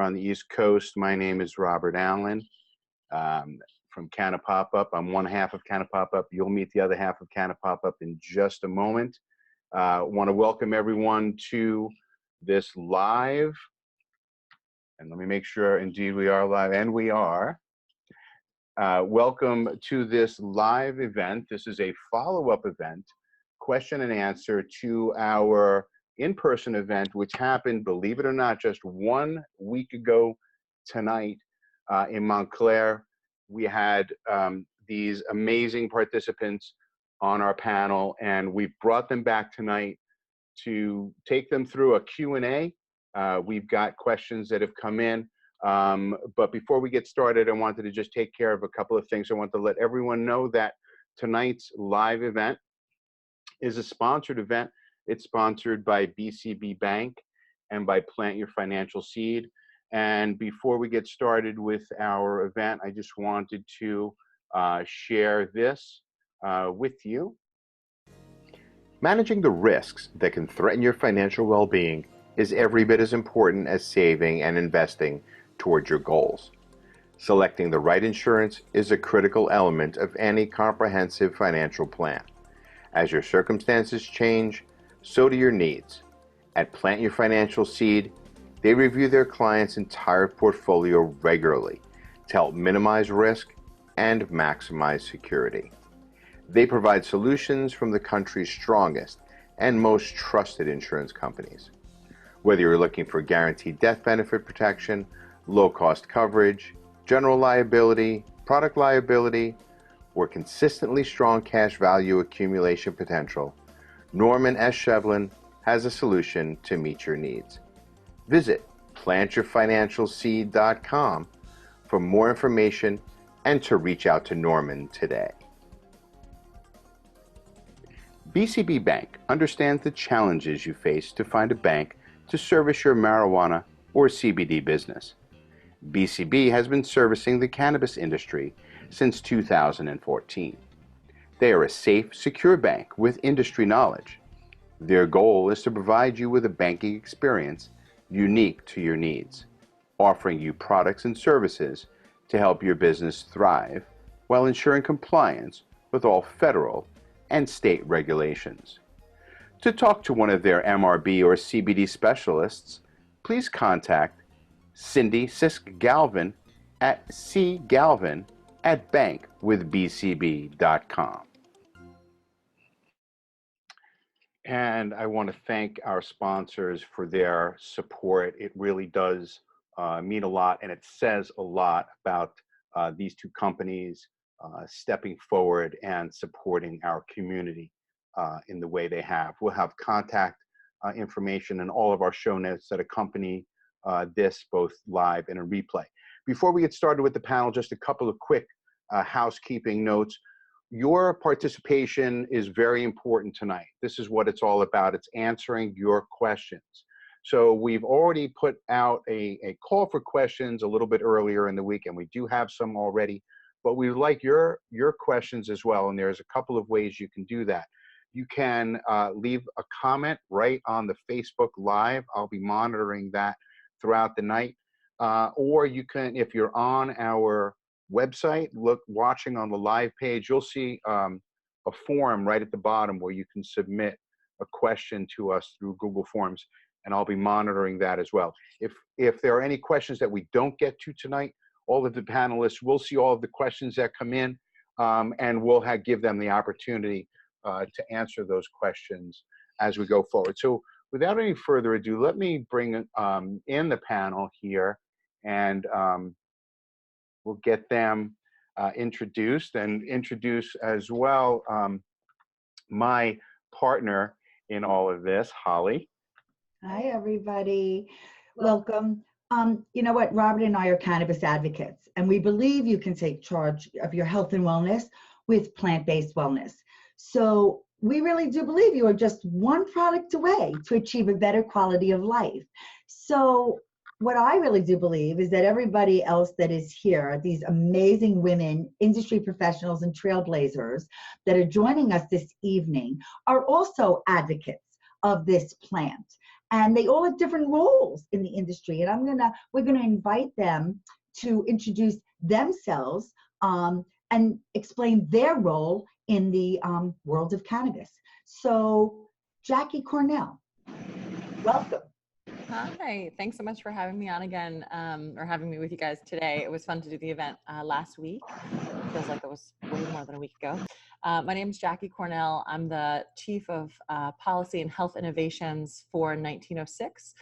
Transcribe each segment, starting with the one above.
on the East Coast. My name is Robert Allen from Canna Pop-Up. I'm one half of Canna Pop-Up. You'll meet the other half of Canna Pop-Up in just a moment. Want to welcome everyone to this live, and let me make sure indeed we are live, and we are. Welcome to this live event. This is a follow-up event, question and answer to our in-person event, which happened, believe it or not, just 1 week ago tonight in Montclair. We had these amazing participants on our panel, and we've brought them back tonight to take them through a Q&A. We've got questions that have come in, but before we get started, I wanted to just take care of a couple of things. I want to let everyone know that tonight's live event is a sponsored event. It's sponsored by BCB Bank and by plantyourfinancialseed. And before we get started with our event, I just wanted to share this with you. Managing the risks that can threaten your financial well-being is every bit as important as saving and investing towards your goals. Selecting the right insurance is a critical element of any comprehensive financial plan. As your circumstances change, so do your needs. At Plant Your Financial Seed, they review their clients' entire portfolio regularly to help minimize risk and maximize security. They provide solutions from the country's strongest and most trusted insurance companies. Whether you're looking for guaranteed death benefit protection, low-cost coverage, general liability, product liability, or consistently strong cash value accumulation potential, Norman S. Chevlin has a solution to meet your needs. Visit plantyourfinancialseed.com for more information and to reach out to Norman today. BCB Bank understands the challenges you face to find a bank to service your marijuana or CBD business. BCB has been servicing the cannabis industry since 2014. They are a safe, secure bank with industry knowledge. Their goal is to provide you with a banking experience unique to your needs, offering you products and services to help your business thrive while ensuring compliance with all federal and state regulations. To talk to one of their MRB or CBD specialists, please contact Cindi Siskin-Galvin at cgalvin@bankwithbcb.com. And I want to thank our sponsors for their support. It really does mean a lot, and it says a lot about these two companies stepping forward and supporting our community in the way they have. We'll have contact information in all of our show notes that accompany this, both live and a replay. Before we get started with the panel, just a couple of quick housekeeping notes. Your participation is very important tonight. This is what it's all about. It's answering your questions. So we've already put out a call for questions a little bit earlier in the week, and we do have some already, but we would like your questions as well, and there's a couple of ways you can do that. You can leave a comment right on the Facebook Live. I'll be monitoring that throughout the night. Or you can, if you're on our website, watching on the live page, you'll see a form right at the bottom where you can submit a question to us through Google Forms, and I'll be monitoring that as well. If there are any questions that we don't get to tonight, all of the panelists will see all of the questions that come in, and we'll give them the opportunity to answer those questions as we go forward. So without any further ado, let me bring in the panel here, and we'll get them introduced, and introduce as well my partner in all of this, Holly. Hi, everybody. Welcome. You know what? Robert and I are cannabis advocates, and we believe you can take charge of your health and wellness with plant-based wellness. So we really do believe you are just one product away to achieve a better quality of life. So what I really do believe is that everybody else that is here, these amazing women, industry professionals and trailblazers that are joining us this evening, are also advocates of this plant. And they all have different roles in the industry. And we're gonna invite them to introduce themselves and explain their role in the world of cannabis. So, Jackie Cornell, welcome. Hi, thanks so much for having me on again, or having me with you guys today. It was fun to do the event last week. It feels like it was way more than a week ago. My name is Jackie Cornell. I'm the Chief of Policy and Health Innovations for 1906.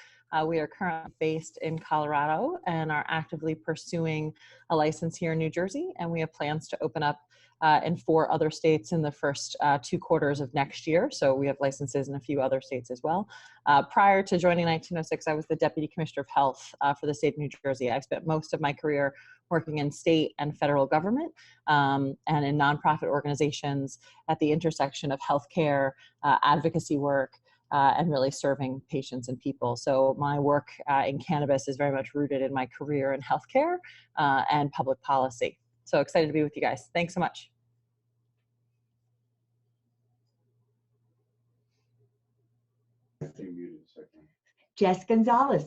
We are currently based in Colorado and are actively pursuing a license here in New Jersey, and we have plans to open up in 4 other states in the first 2 quarters of next year. So we have licenses in a few other states as well. Prior to joining 1906, I was the Deputy Commissioner of Health for the state of New Jersey. I spent most of my career working in state and federal government and in nonprofit organizations at the intersection of healthcare, advocacy work, and really serving patients and people. So my work in cannabis is very much rooted in my career in healthcare and public policy. So excited to be with you guys. Thanks so much. Jess Gonzalez.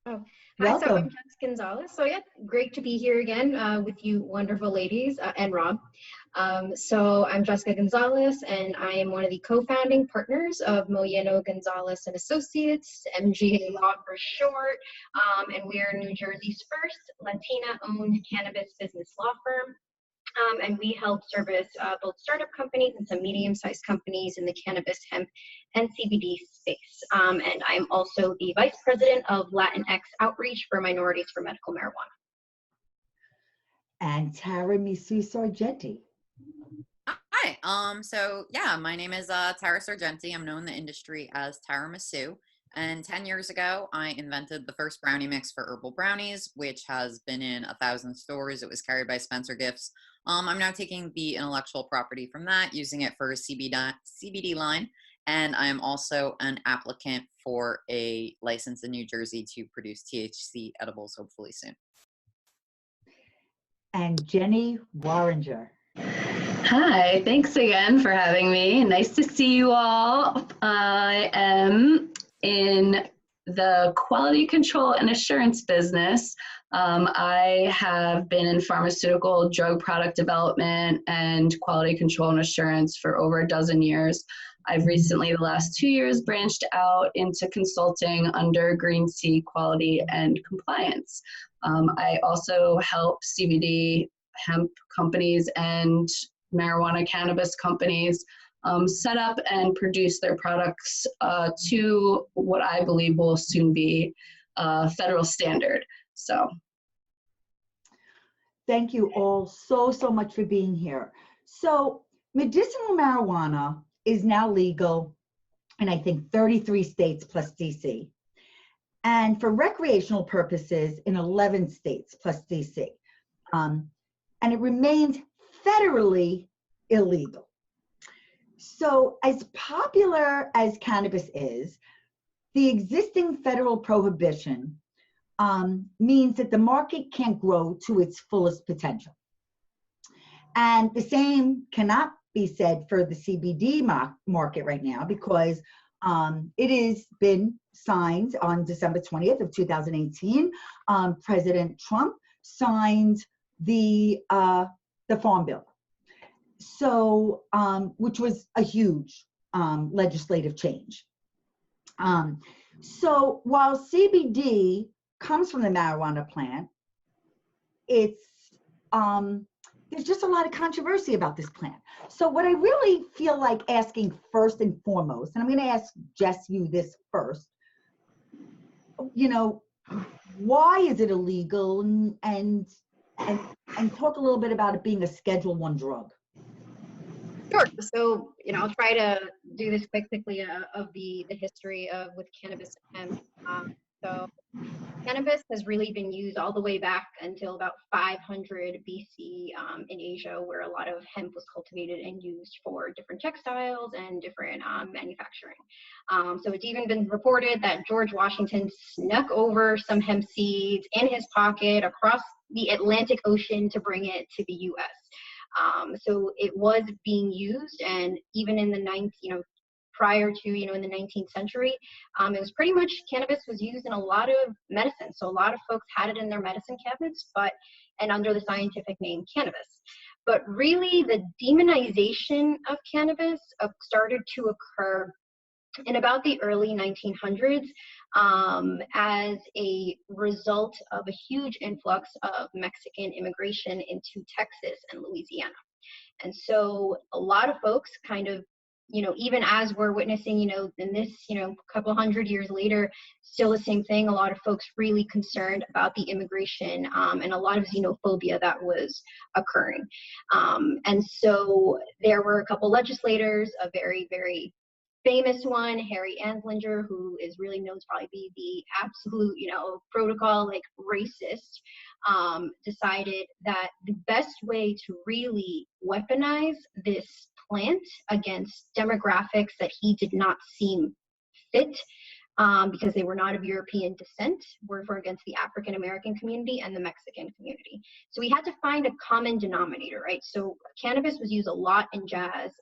Oh, hi, welcome. so I'm Jess Gonzalez. So yeah, great to be here again with you wonderful ladies and Rob. So I'm Jessica Gonzalez, and I am one of the co-founding partners of Moyeno, Gonzalez and Associates, MGA Law for short, and we are New Jersey's first Latina-owned cannabis business law firm. And we help service both startup companies and some medium-sized companies in the cannabis, hemp, and CBD space. And I'm also the Vice President of Latinx Outreach for Minorities for Medical Marijuana. And Tara Misu Sargente. Hi. So yeah, my name is Tara Sargente. I'm known in the industry as Tara Misu. And 10 years ago, I invented the first brownie mix for herbal brownies, which has been in 1,000 stores. It was carried by Spencer Gifts. I'm now taking the intellectual property from that, using it for a CBD line. And I am also an applicant for a license in New Jersey to produce THC edibles, hopefully soon. And jen.worringer. Hi, thanks again for having me. Nice to see you all. I am in the quality control and assurance business. I have been in pharmaceutical drug product development and quality control and assurance for over a dozen years. I've recently, the last 2 years, branched out into consulting under Green Sea Quality and Compliance. I also help CBD hemp companies and marijuana cannabis companies set up and produce their products to what I believe will soon be federal standard. So. Thank you all so much for being here. So medicinal marijuana is now legal in, I think, 33 states plus DC. And for recreational purposes in 11 states plus DC. And it remains federally illegal. So as popular as cannabis is, the existing federal prohibition means that the market can't grow to its fullest potential. And the same cannot be said for the CBD market right now, because it has been signed on December 20th of 2018. President Trump signed the Farm Bill. So, which was a huge legislative change. So while CBD comes from the marijuana plant, it's there's just a lot of controversy about this plant. So what I really feel like asking first and foremost, and I'm going to ask Jess you this first, you know, why is it illegal, and talk a little bit about it being a Schedule I drug. Sure. So, I'll try to do this quickly of the history with cannabis and hemp. So cannabis has really been used all the way back until about 500 BC in Asia, where a lot of hemp was cultivated and used for different textiles and different manufacturing. So it's even been reported that George Washington snuck over some hemp seeds in his pocket across the Atlantic Ocean to bring it to the U.S. So it was being used, and even in the prior to, in the 19th century, it was pretty much, cannabis was used in a lot of medicine. So a lot of folks had it in their medicine cabinets, and under the scientific name cannabis. But really the demonization of cannabis started to occur in about the early 1900s as a result of a huge influx of Mexican immigration into Texas and Louisiana. And so a lot of folks kind of, even as we're witnessing, in this, couple hundred years later, still the same thing, a lot of folks really concerned about the immigration and a lot of xenophobia that was occurring. And so there were a couple legislators, a very, very famous one, Harry Anslinger, who is really known to probably be the absolute, protocol, like racist, decided that the best way to really weaponize this plant against demographics that he did not seem fit, because they were not of European descent, were against the African American community and the Mexican community. So we had to find a common denominator, right? So cannabis was used a lot in jazz.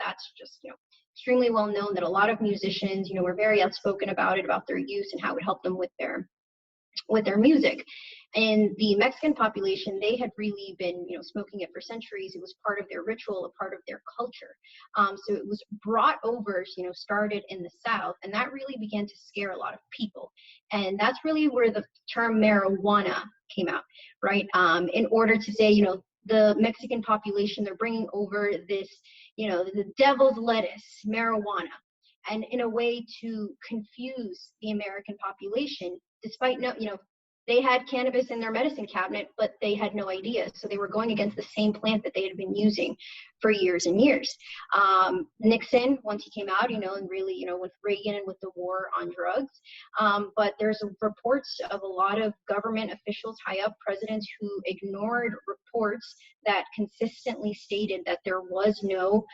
That's just, extremely well known that a lot of musicians, were very outspoken about it, about their use and how it helped them with their music. And the Mexican population, they had really been, smoking it for centuries. It was part of their ritual, a part of their culture. So it was brought over, started in the South, and that really began to scare a lot of people. And that's really where the term marijuana came out, right? In order to say, the Mexican population, they're bringing over this, the devil's lettuce, marijuana, and in a way to confuse the American population, despite they had cannabis in their medicine cabinet, but they had no idea. So they were going against the same plant that they had been using for years and years. Nixon, once he came out, and really, with Reagan and with the war on drugs. But there's reports of a lot of government officials, high-up presidents, who ignored reports that consistently stated that there was no,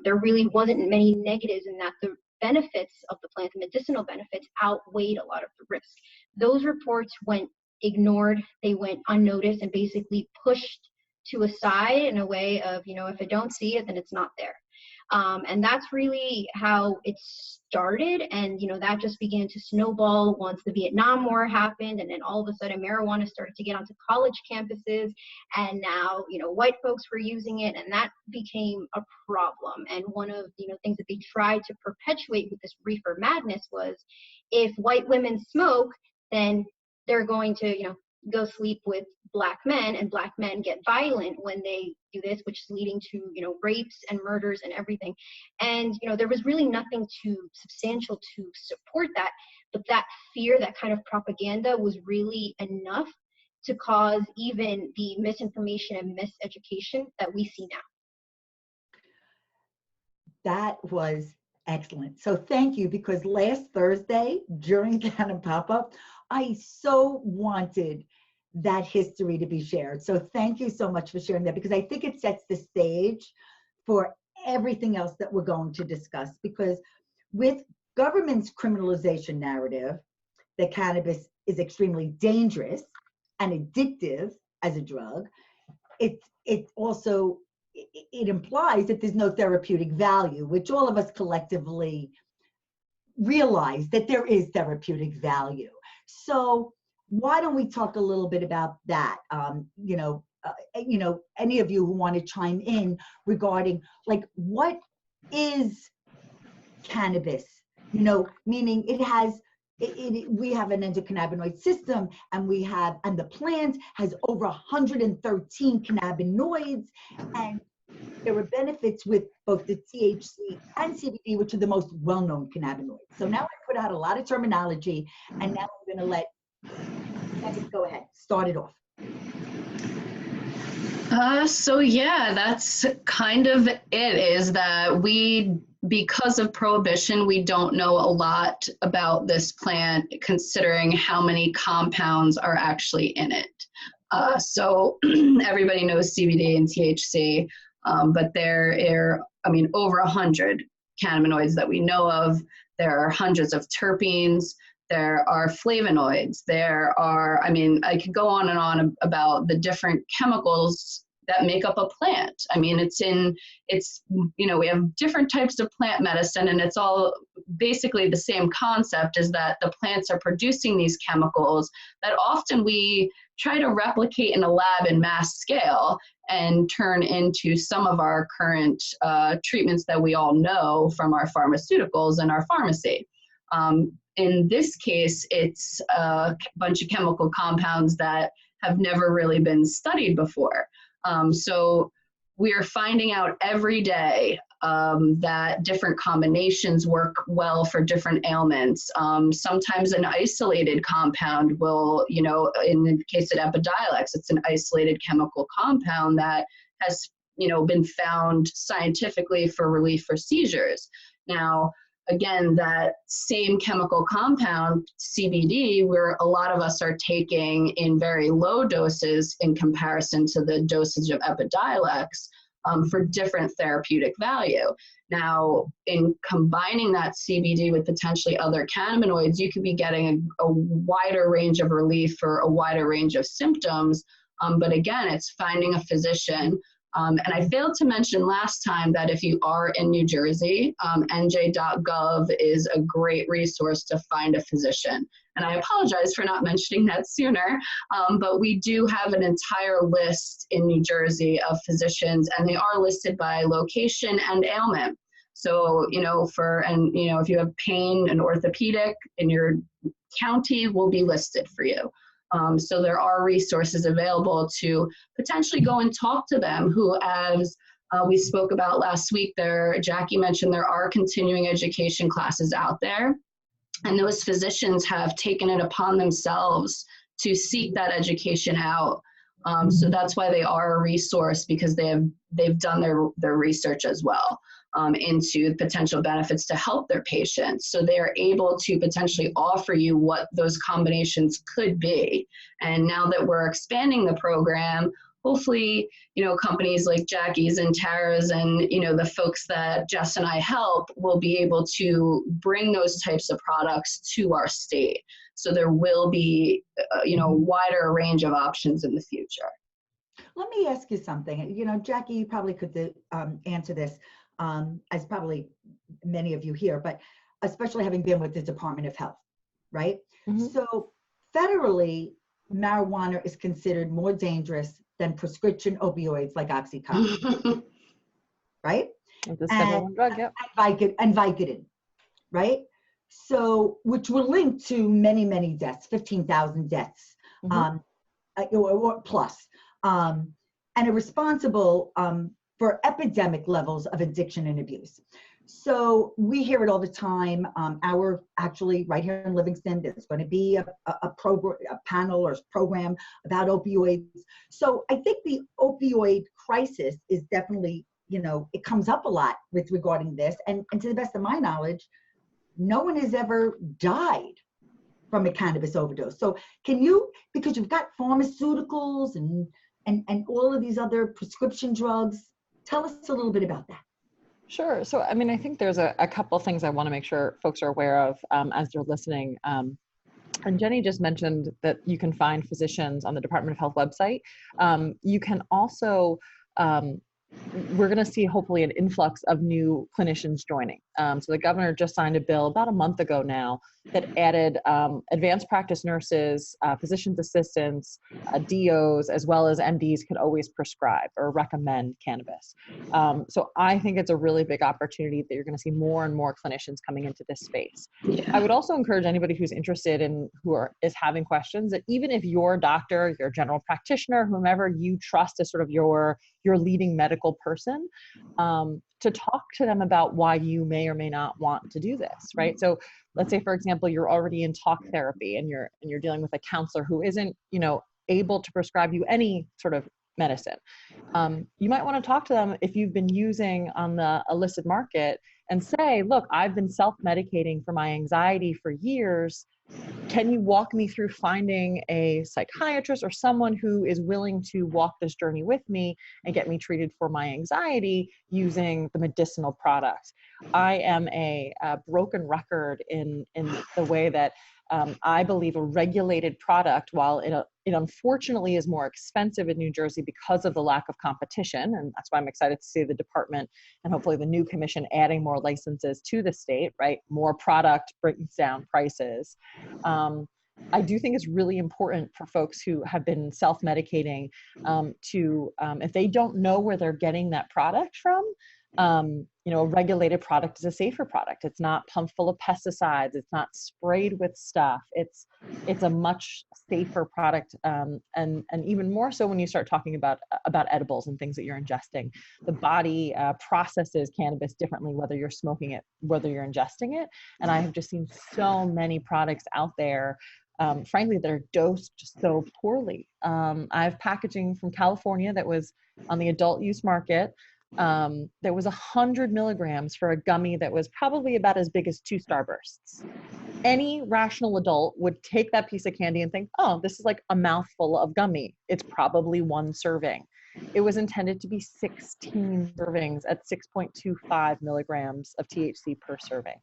there really wasn't many negatives, and that the benefits of the plant, the medicinal benefits, outweighed a lot of the risk. Those reports went ignored, they went unnoticed, and basically pushed to a side in a way of, if I don't see it, then it's not there. And that's really how it started. And, that just began to snowball once the Vietnam War happened. And then all of a sudden marijuana started to get onto college campuses. And now, white folks were using it, and that became a problem. And one of, things that they tried to perpetuate with this reefer madness was, if white women smoke, then they're going to, go sleep with black men, and black men get violent when they do this, which is leading to, rapes and murders and everything. And, there was really nothing substantial to support that, but that fear, that kind of propaganda was really enough to cause even the misinformation and miseducation that we see now. That was excellent. So thank you, because last Thursday during Canna Pop-Up, I so wanted that history to be shared. So thank you so much for sharing that, because I think it sets the stage for everything else that we're going to discuss. Because with government's criminalization narrative that cannabis is extremely dangerous and addictive as a drug, it also implies that there's no therapeutic value, which all of us collectively realize that there is therapeutic value. So why don't we talk a little bit about that? Any of you who want to chime in regarding, like, what is cannabis? Meaning it has, we have an endocannabinoid system, and the plant has over 113 cannabinoids, and there are benefits with both the THC and CBD, which are the most well-known cannabinoids. So now I put out a lot of terminology, and now I'm going to let Megan go ahead, start it off. So yeah, that's kind of it, is that because of prohibition, we don't know a lot about this plant, considering how many compounds are actually in it. So everybody knows CBD and THC, but there are, over 100 cannabinoids that we know of. There are hundreds of terpenes. There are flavonoids. There are, I could go on and on about the different chemicals that make up a plant. I mean, we have different types of plant medicine, and it's all basically the same concept, is that the plants are producing these chemicals that often we try to replicate in a lab in mass scale and turn into some of our current treatments that we all know from our pharmaceuticals and our pharmacy. In this case, it's a bunch of chemical compounds that have never really been studied before. So we are finding out every day that different combinations work well for different ailments. Sometimes an isolated compound will, in the case of Epidiolex, it's an isolated chemical compound that has, been found scientifically for relief for seizures. Now, again, that same chemical compound, CBD, where a lot of us are taking in very low doses in comparison to the dosage of Epidiolex, for different therapeutic value. Now, in combining that CBD with potentially other cannabinoids, you could be getting a wider range of relief for a wider range of symptoms. But again, it's finding a physician. And I failed to mention last time that if you are in New Jersey, nj.gov is a great resource to find a physician. And I apologize for not mentioning that sooner, but we do have an entire list in New Jersey of physicians, and they are listed by location and ailment. So, if you have pain and orthopedic in your county, will be listed for you. So there are resources available to potentially go and talk to them, who, as we spoke about last week there, Jackie mentioned there are continuing education classes out there, and those physicians have taken it upon themselves to seek that education out. So that's why they are a resource, because they've done their research as well into potential benefits to help their patients. So they are able to potentially offer you what those combinations could be. And now that we're expanding the program, hopefully, companies like Jackie's and Tara's and, the folks that Jess and I help will be able to bring those types of products to our state. So there will be, a wider range of options in the future. Let me ask you something. Jackie, you probably could answer this, as probably many of you here, but especially having been with the Department of Health, right? Mm-hmm. So federally, marijuana is considered more dangerous than prescription opioids like Oxycontin, right? And drug, yep. And Vicodin, right? So, which were linked to many, many deaths, 15,000 deaths, mm-hmm. Or plus, and are responsible for epidemic levels of addiction and abuse. So we hear it all the time. Actually right here in Livingston, there's going to be a panel or program about opioids. So I think the opioid crisis is definitely, it comes up a lot with regarding this. And to the best of my knowledge, no one has ever died from a cannabis overdose. So can you, because you've got pharmaceuticals and all of these other prescription drugs, tell us a little bit about that. Sure. So, I think there's a couple things I want to make sure folks are aware of as they're listening. And Jenny just mentioned that you can find physicians on the Department of Health website. You can also, we're going to see hopefully an influx of new clinicians joining. So the governor just signed a bill about a month ago now that added advanced practice nurses, physician's assistants, DOs, as well as MDs could always prescribe or recommend cannabis. So I think it's a really big opportunity that you're going to see more and more clinicians coming into this space. Yeah. I would also encourage anybody who's interested in is having questions, that even if your doctor, your general practitioner, whomever you trust as sort of your leading medical person, to talk to them about why you may or may not want to do this, right? So let's say, for example, you're already in talk therapy and you're dealing with a counselor who isn't, able to prescribe you any sort of medicine. You might want to talk to them if you've been using on the illicit market and say, look, I've been self-medicating for my anxiety for years. Can you walk me through finding a psychiatrist or someone who is willing to walk this journey with me and get me treated for my anxiety using the medicinal products? I am a broken record in the way that I believe a regulated product, while it unfortunately is more expensive in New Jersey because of the lack of competition, and that's why I'm excited to see the department and hopefully the new commission adding more licenses to the state, right? More product brings down prices. I do think it's really important for folks who have been self-medicating to, if they don't know where they're getting that product from, a regulated product is a safer product. It's not pumped full of pesticides. It's not sprayed with stuff. It's a much safer product. And even more so when you start talking about edibles and things that you're ingesting. The body processes cannabis differently, whether you're smoking it, whether you're ingesting it. And I have just seen so many products out there, frankly, that are dosed so poorly. I have packaging from California that was on the adult use market. There was 100 milligrams for a gummy that was probably about as big as 2 Starbursts. Any rational adult would take that piece of candy and think, oh, this is like a mouthful of gummy. It's probably 1 serving. It was intended to be 16 servings at 6.25 milligrams of THC per serving.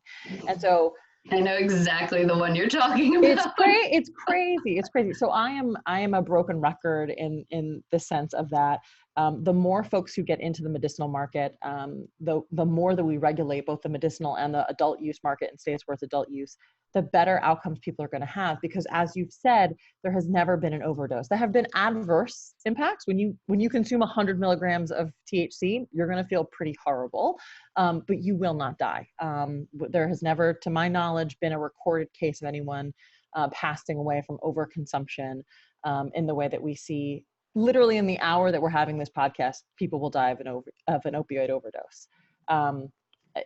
And so I know exactly the one you're talking about. It's crazy. So I am a broken record in the sense of that. The more folks who get into the medicinal market, the more that we regulate both the medicinal and the adult use market in states where it's adult use, the better outcomes people are going to have. Because as you've said, there has never been an overdose. There have been adverse impacts. When you consume 100 milligrams of THC, you're going to feel pretty horrible, but you will not die. There has never, to my knowledge, been a recorded case of anyone passing away from overconsumption in the way that we see. Literally in the hour that we're having this podcast, people will die of an opioid overdose.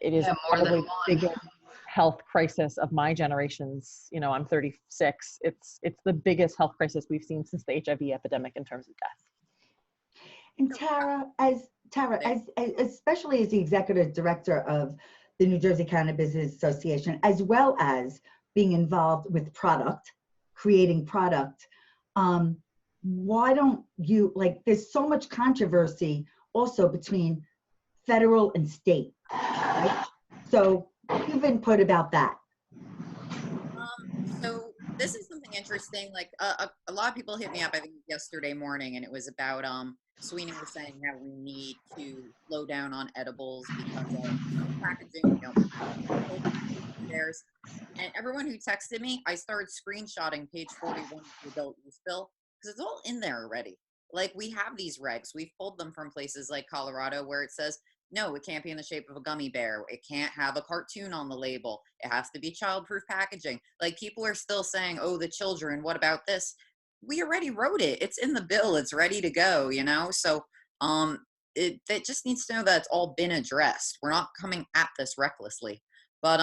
It is probably the biggest health crisis of my generation's. I'm 36. It's the biggest health crisis we've seen since the HIV epidemic in terms of death. And Tara, especially as the executive director of the New Jersey Cannabis Association, as well as being involved with creating product, why don't you, there's so much controversy also between federal and state, right? So you've input about that. So this is something interesting. A lot of people hit me up, I think yesterday morning, and it was about Sweeney was saying how we need to slow down on edibles because of packaging. And everyone who texted me, I started screenshotting page 41 of the adult use bill, because it's all in there already. We have these regs. We've pulled them from places like Colorado where it says, no, it can't be in the shape of a gummy bear. It can't have a cartoon on the label. It has to be childproof packaging. People are still saying, oh, the children, what about this? We already wrote it. It's in the bill. It's ready to go, So it just needs to know that it's all been addressed. We're not coming at this recklessly. But,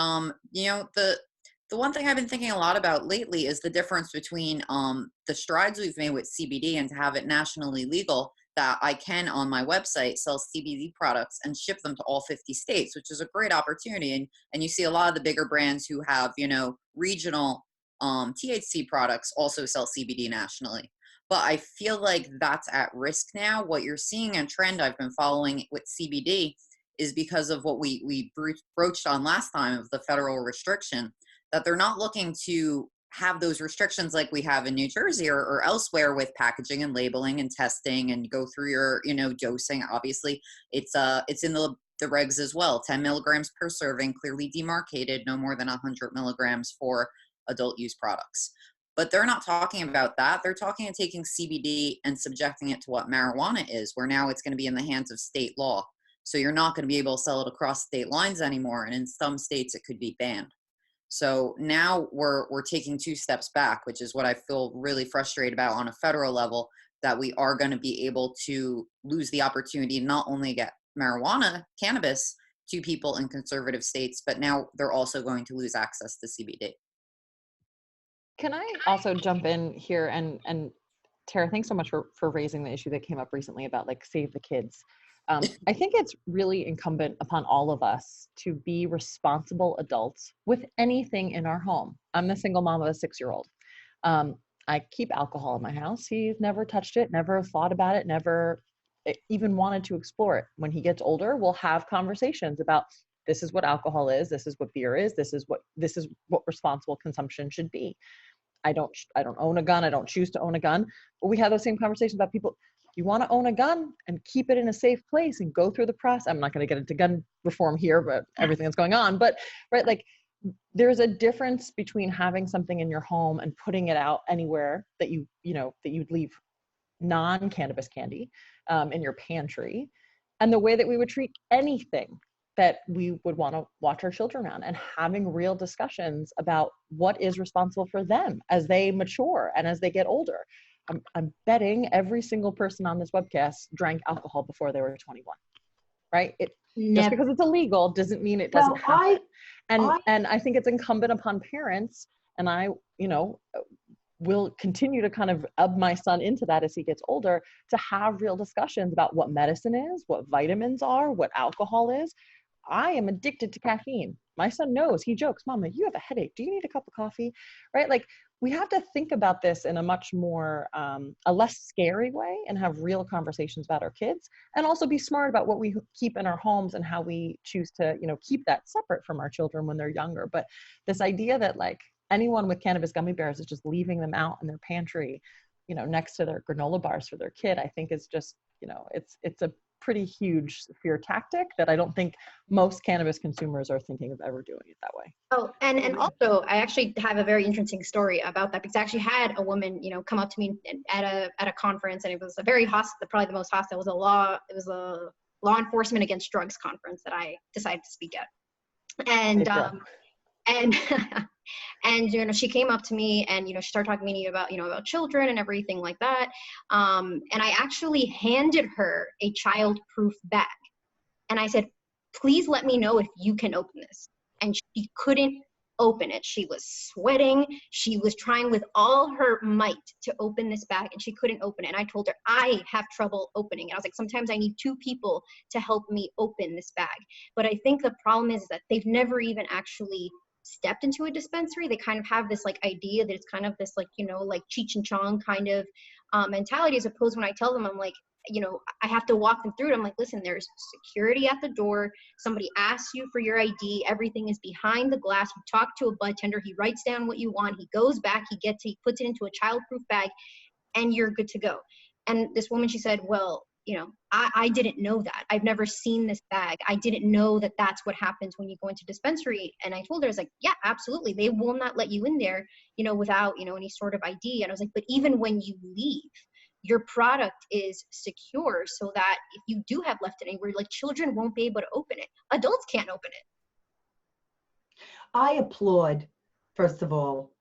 the one thing I've been thinking a lot about lately is the difference between the strides we've made with CBD and to have it nationally legal, that I can on my website sell CBD products and ship them to all 50 states, which is a great opportunity. And you see a lot of the bigger brands who have, regional THC products also sell CBD nationally. But I feel like that's at risk now. What you're seeing, a trend I've been following with CBD, is because of what we broached on last time of the federal restriction, that they're not looking to have those restrictions like we have in New Jersey or elsewhere with packaging and labeling and testing and go through your, dosing. Obviously, it's in the regs as well. 10 milligrams per serving, clearly demarcated, no more than 100 milligrams for adult use products. But they're not talking about that. They're talking of taking CBD and subjecting it to what marijuana is, where now it's going to be in the hands of state law. So you're not going to be able to sell it across state lines anymore. And in some states, it could be banned. So now we're taking 2 steps back, which is what I feel really frustrated about on a federal level, that we are going to be able to lose the opportunity to not only get cannabis to people in conservative states, but now they're also going to lose access to CBD. Can I also jump in here and Tara, thanks so much for raising the issue that came up recently about save the kids. I think it's really incumbent upon all of us to be responsible adults with anything in our home. I'm the single mom of a 6-year-old. I keep alcohol in my house. He's never touched it, never thought about it, never even wanted to explore it. When he gets older, we'll have conversations about this is what alcohol is, this is what beer is, this is what responsible consumption should be. I don't own a gun, I don't choose to own a gun, but we have those same conversations about people. You want to own a gun and keep it in a safe place and go through the process. I'm not going to get into gun reform here, but everything that's going on, but right, like there's a difference between having something in your home and putting it out anywhere that that you'd leave non-cannabis candy in your pantry, and the way that we would treat anything that we would want to watch our children around, and having real discussions about what is responsible for them as they mature and as they get older. I'm betting every single person on this webcast drank alcohol before they were 21, right? Just because it's illegal doesn't mean it doesn't happen. And I think it's incumbent upon parents, and I, will continue to kind of ub my son into that as he gets older, to have real discussions about what medicine is, what vitamins are, what alcohol is. I am addicted to caffeine. My son knows, he jokes, Mama, you have a headache. Do you need a cup of coffee? Right? Like, we have to think about this in a much more, a less scary way, and have real conversations about our kids, and also be smart about what we keep in our homes and how we choose to, keep that separate from our children when they're younger. But this idea that like anyone with cannabis gummy bears is just leaving them out in their pantry, next to their granola bars for their kid, I think is just, it's a pretty huge fear tactic that I don't think most cannabis consumers are thinking of ever doing it that way. Oh, and also I actually have a very interesting story about that, because I actually had a woman, come up to me at a conference, and it was a very hostile, probably the most hostile. It was a law enforcement against drugs conference that I decided to speak at. And and she came up to me, and she started talking to me about children and everything like that, and I actually handed her a child-proof bag, and I said, please let me know if you can open this. And she couldn't open it. She was sweating. She was trying with all her might to open this bag, and she couldn't open it. And I told her, I have trouble opening it. I was like, sometimes I need 2 people to help me open this bag. But I think the problem is that they've never even actually stepped into a dispensary. They kind of have this like idea that it's kind of this like, like Cheech and Chong kind of mentality, as opposed to when I tell them, I'm like, I have to walk them through it. I'm like, listen, there's security at the door. Somebody asks you for your ID. Everything is behind the glass. You talk to a bud tender. He writes down what you want. He goes back. He puts it into a child-proof bag, and you're good to go. And this woman, she said, well, I didn't know that. I've never seen this bag. I didn't know that that's what happens when you go into dispensary. And I told her, I was like, yeah, absolutely. They will not let you in there, without, any sort of ID. And I was like, but even when you leave, your product is secure, so that if you do have left it anywhere, like, children won't be able to open it. Adults can't open it. I applaud, first of all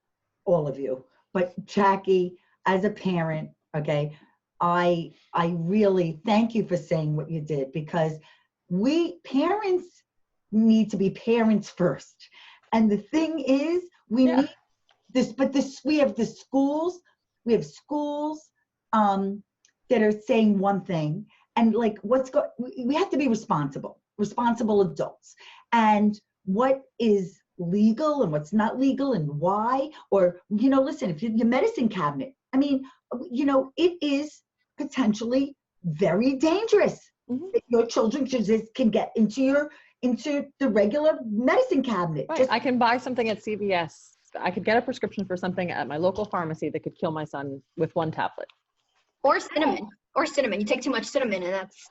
of you, but Jackie, as a parent, okay, I really thank you for saying what you did, because we parents need to be parents first. And the thing is, we need this, but we have schools that are saying one thing, and like we have to be responsible adults, and what is legal and what's not legal and why, or listen, if your medicine cabinet, I mean, it is potentially very dangerous. That your children can get into the regular medicine cabinet. Right. I can buy something at CVS. I could get a prescription for something at my local pharmacy that could kill my son with 1 tablet. Or cinnamon. You take too much cinnamon, and that's.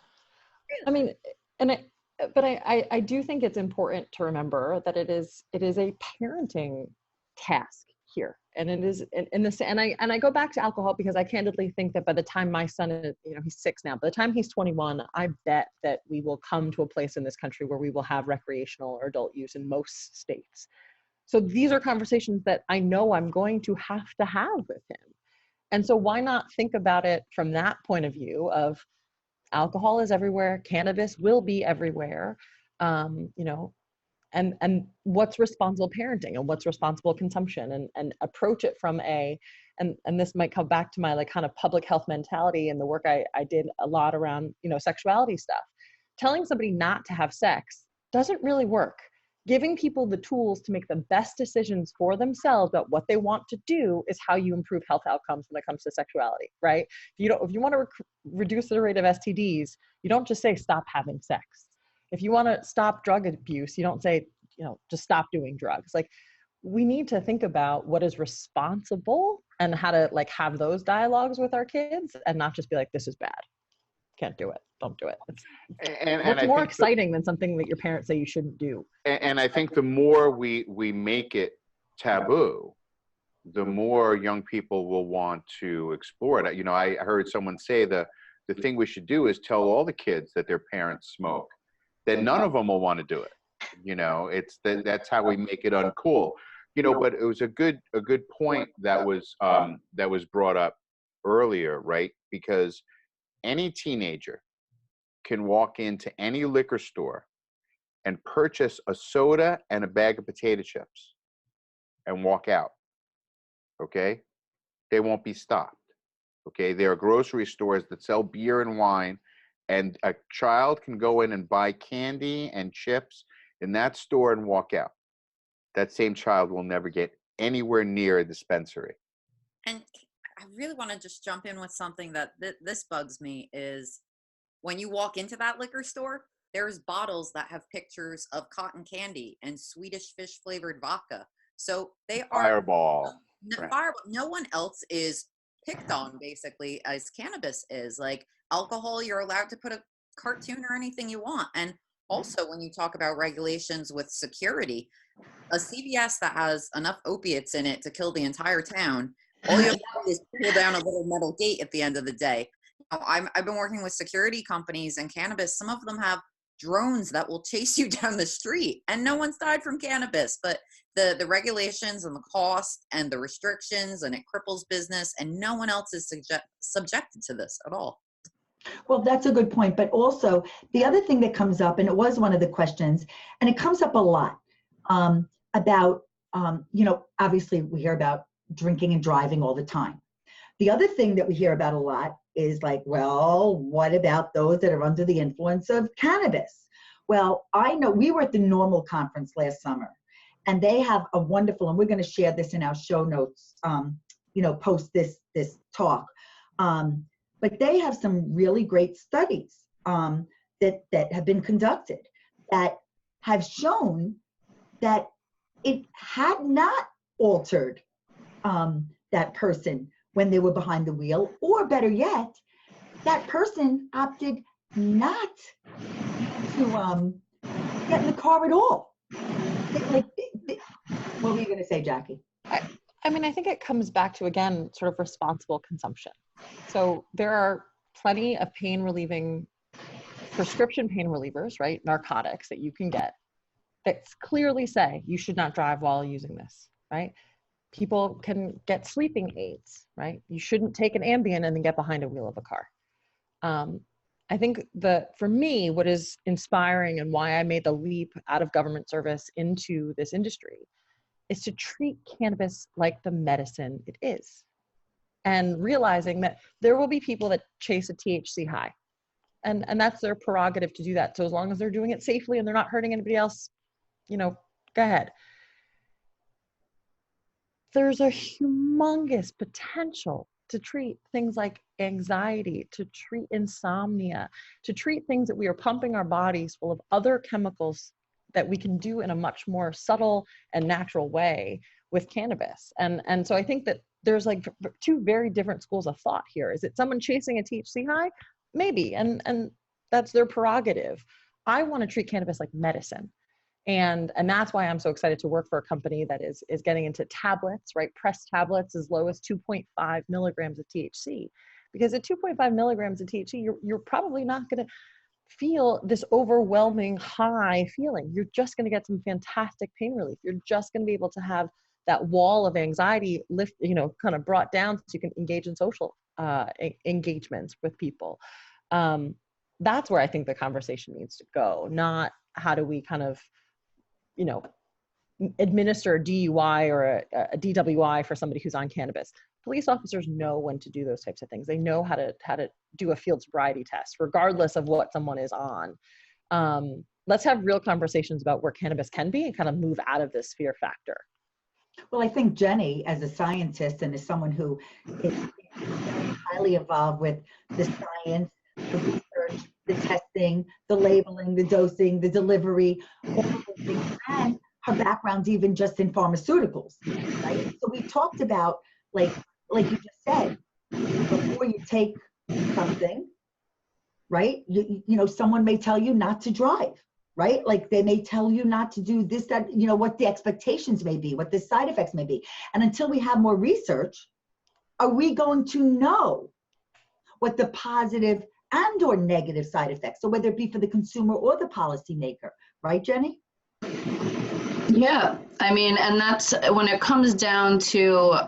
I mean, but I do think it's important to remember that it is a parenting task here, and it is in this. And I go back to alcohol, because I candidly think that by the time my son is, he's 6 now, by the time he's 21, I bet that we will come to a place in this country where we will have recreational or adult use in most states. So these are conversations that I know I'm going to have with him. And so why not think about it from that point of view of alcohol is everywhere, cannabis will be everywhere, and what's responsible parenting and what's responsible consumption, and approach it from and this might come back to my like kind of public health mentality and the work I did a lot around, sexuality stuff. Telling somebody not to have sex doesn't really work. Giving people the tools to make the best decisions for themselves about what they want to do is how you improve health outcomes when it comes to sexuality, right? If you want to reduce the rate of STDs, you don't just say stop having sex. If you want to stop drug abuse, you don't say, just stop doing drugs. Like, we need to think about what is responsible and how to like have those dialogues with our kids and not just be like, this is bad. Can't do it. Don't do it. It's more exciting than something that your parents say you shouldn't do. And I think the more we make it taboo, the more young people will want to explore it. I heard someone say the thing we should do is tell all the kids that their parents smoke. Then none of them will want to do it. That's how we make it uncool. But it was a good point that was brought up earlier, right? Because any teenager can walk into any liquor store and purchase a soda and a bag of potato chips and walk out. Okay? They won't be stopped. Okay? There are grocery stores that sell beer and wine, and a child can go in and buy candy and chips in that store and walk out. That same child will never get anywhere near a dispensary. And I really want to just jump in with something that this bugs me is when you walk into that liquor store, there's bottles that have pictures of cotton candy and Swedish fish flavored vodka. So they are Fireball. Fireball. No one else is picked on basically as cannabis is. Like alcohol, you're allowed to put a cartoon or anything you want. And also when you talk about regulations with security, a CVS that has enough opiates in it to kill the entire town, all you have to do is pull down a little metal gate at the end of the day. I've been working with security companies and cannabis. Some of them have drones that will chase you down the street, and no one's died from cannabis. But the regulations and the cost and the restrictions, and it cripples business, and no one else is subjected to this at all. Well, that's a good point. But also the other thing that comes up, and it was one of the questions, and it comes up a lot about, obviously we hear about drinking and driving all the time. The other thing that we hear about a lot is like, well, what about those that are under the influence of cannabis? Well, I know we were at the Normal conference last summer, and they have a wonderful, and we're going to share this in our show notes, post this talk. But they have some really great studies that have been conducted that have shown that it had not altered that person when they were behind the wheel, or better yet, that person opted not to get in the car at all. What were you going to say, Jackie? I mean, I think it comes back to, again, sort of responsible consumption. So there are plenty of prescription pain relievers, right? Narcotics that you can get that clearly say you should not drive while using this, right? People can get sleeping aids, right? You shouldn't take an Ambien and then get behind a wheel of a car. I think for me, what is inspiring and why I made the leap out of government service into this industry is to treat cannabis like the medicine it is, and realizing that there will be people that chase a THC high, and that's their prerogative to do that. So as long as they're doing it safely and they're not hurting anybody else, go ahead. There's a humongous potential to treat things like anxiety, to treat insomnia, to treat things that we are pumping our bodies full of other chemicals that we can do in a much more subtle and natural way with cannabis. And so I think that there's like two very different schools of thought here. Is it someone chasing a THC high? Maybe, and that's their prerogative. I want to treat cannabis like medicine. And that's why I'm so excited to work for a company that is getting into tablets, right? Pressed tablets as low as 2.5 milligrams of THC. Because at 2.5 milligrams of THC, you're probably not going to feel this overwhelming high feeling. You're just going to get some fantastic pain relief. You're just going to be able to have that wall of anxiety lift, kind of brought down so you can engage in social engagements with people. That's where I think the conversation needs to go, not how do we kind of administer a DUI or a DWI for somebody who's on cannabis. Police officers know when to do those types of things. They know how to do a field sobriety test, regardless of what someone is on. Let's have real conversations about where cannabis can be and kind of move out of this fear factor. Well, I think Jenny, as a scientist and as someone who is very highly involved with the science, the research, the testing, the labeling, the dosing, the delivery, all of those things. And her background's even just in pharmaceuticals, right? So we talked about, like you just said, before you take something, right? You know, someone may tell you not to drive, right? Like they may tell you not to do this, that, you know, what the expectations may be, what the side effects may be. And until we have more research, are we going to know what the positive and or negative side effects, so whether it be for the consumer or the policymaker, right, Jenny? Yeah, I mean, and that's when it comes down to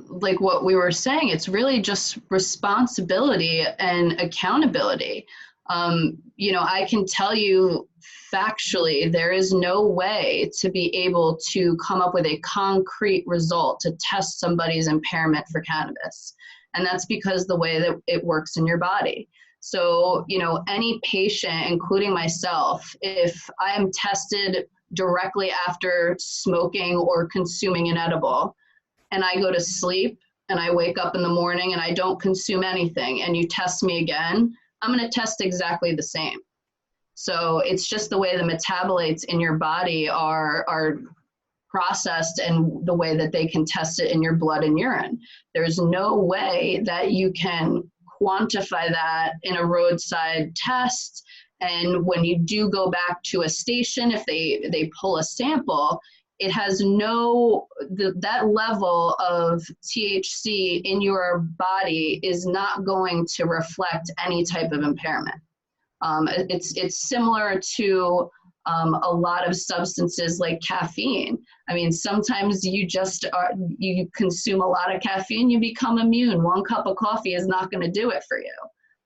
like what we were saying, it's really just responsibility and accountability. You know, I can tell you factually, there is no way to be able to come up with a concrete result to test somebody's impairment for cannabis. And that's because the way that it works in your body. So, you know, any patient, including myself, if I am tested directly after smoking or consuming an edible, and I go to sleep and I wake up in the morning and I don't consume anything, and you test me again, I'm going to test exactly the same. So it's just the way the metabolites in your body are processed and the way that they can test it in your blood and urine. There's no way that you can quantify that in a roadside test. And when you do go back to a station, if they pull a sample, it has that level of THC in your body is not going to reflect any type of impairment. It's similar to a lot of substances like caffeine. I mean, sometimes you consume a lot of caffeine, you become immune. One cup of coffee is not going to do it for you.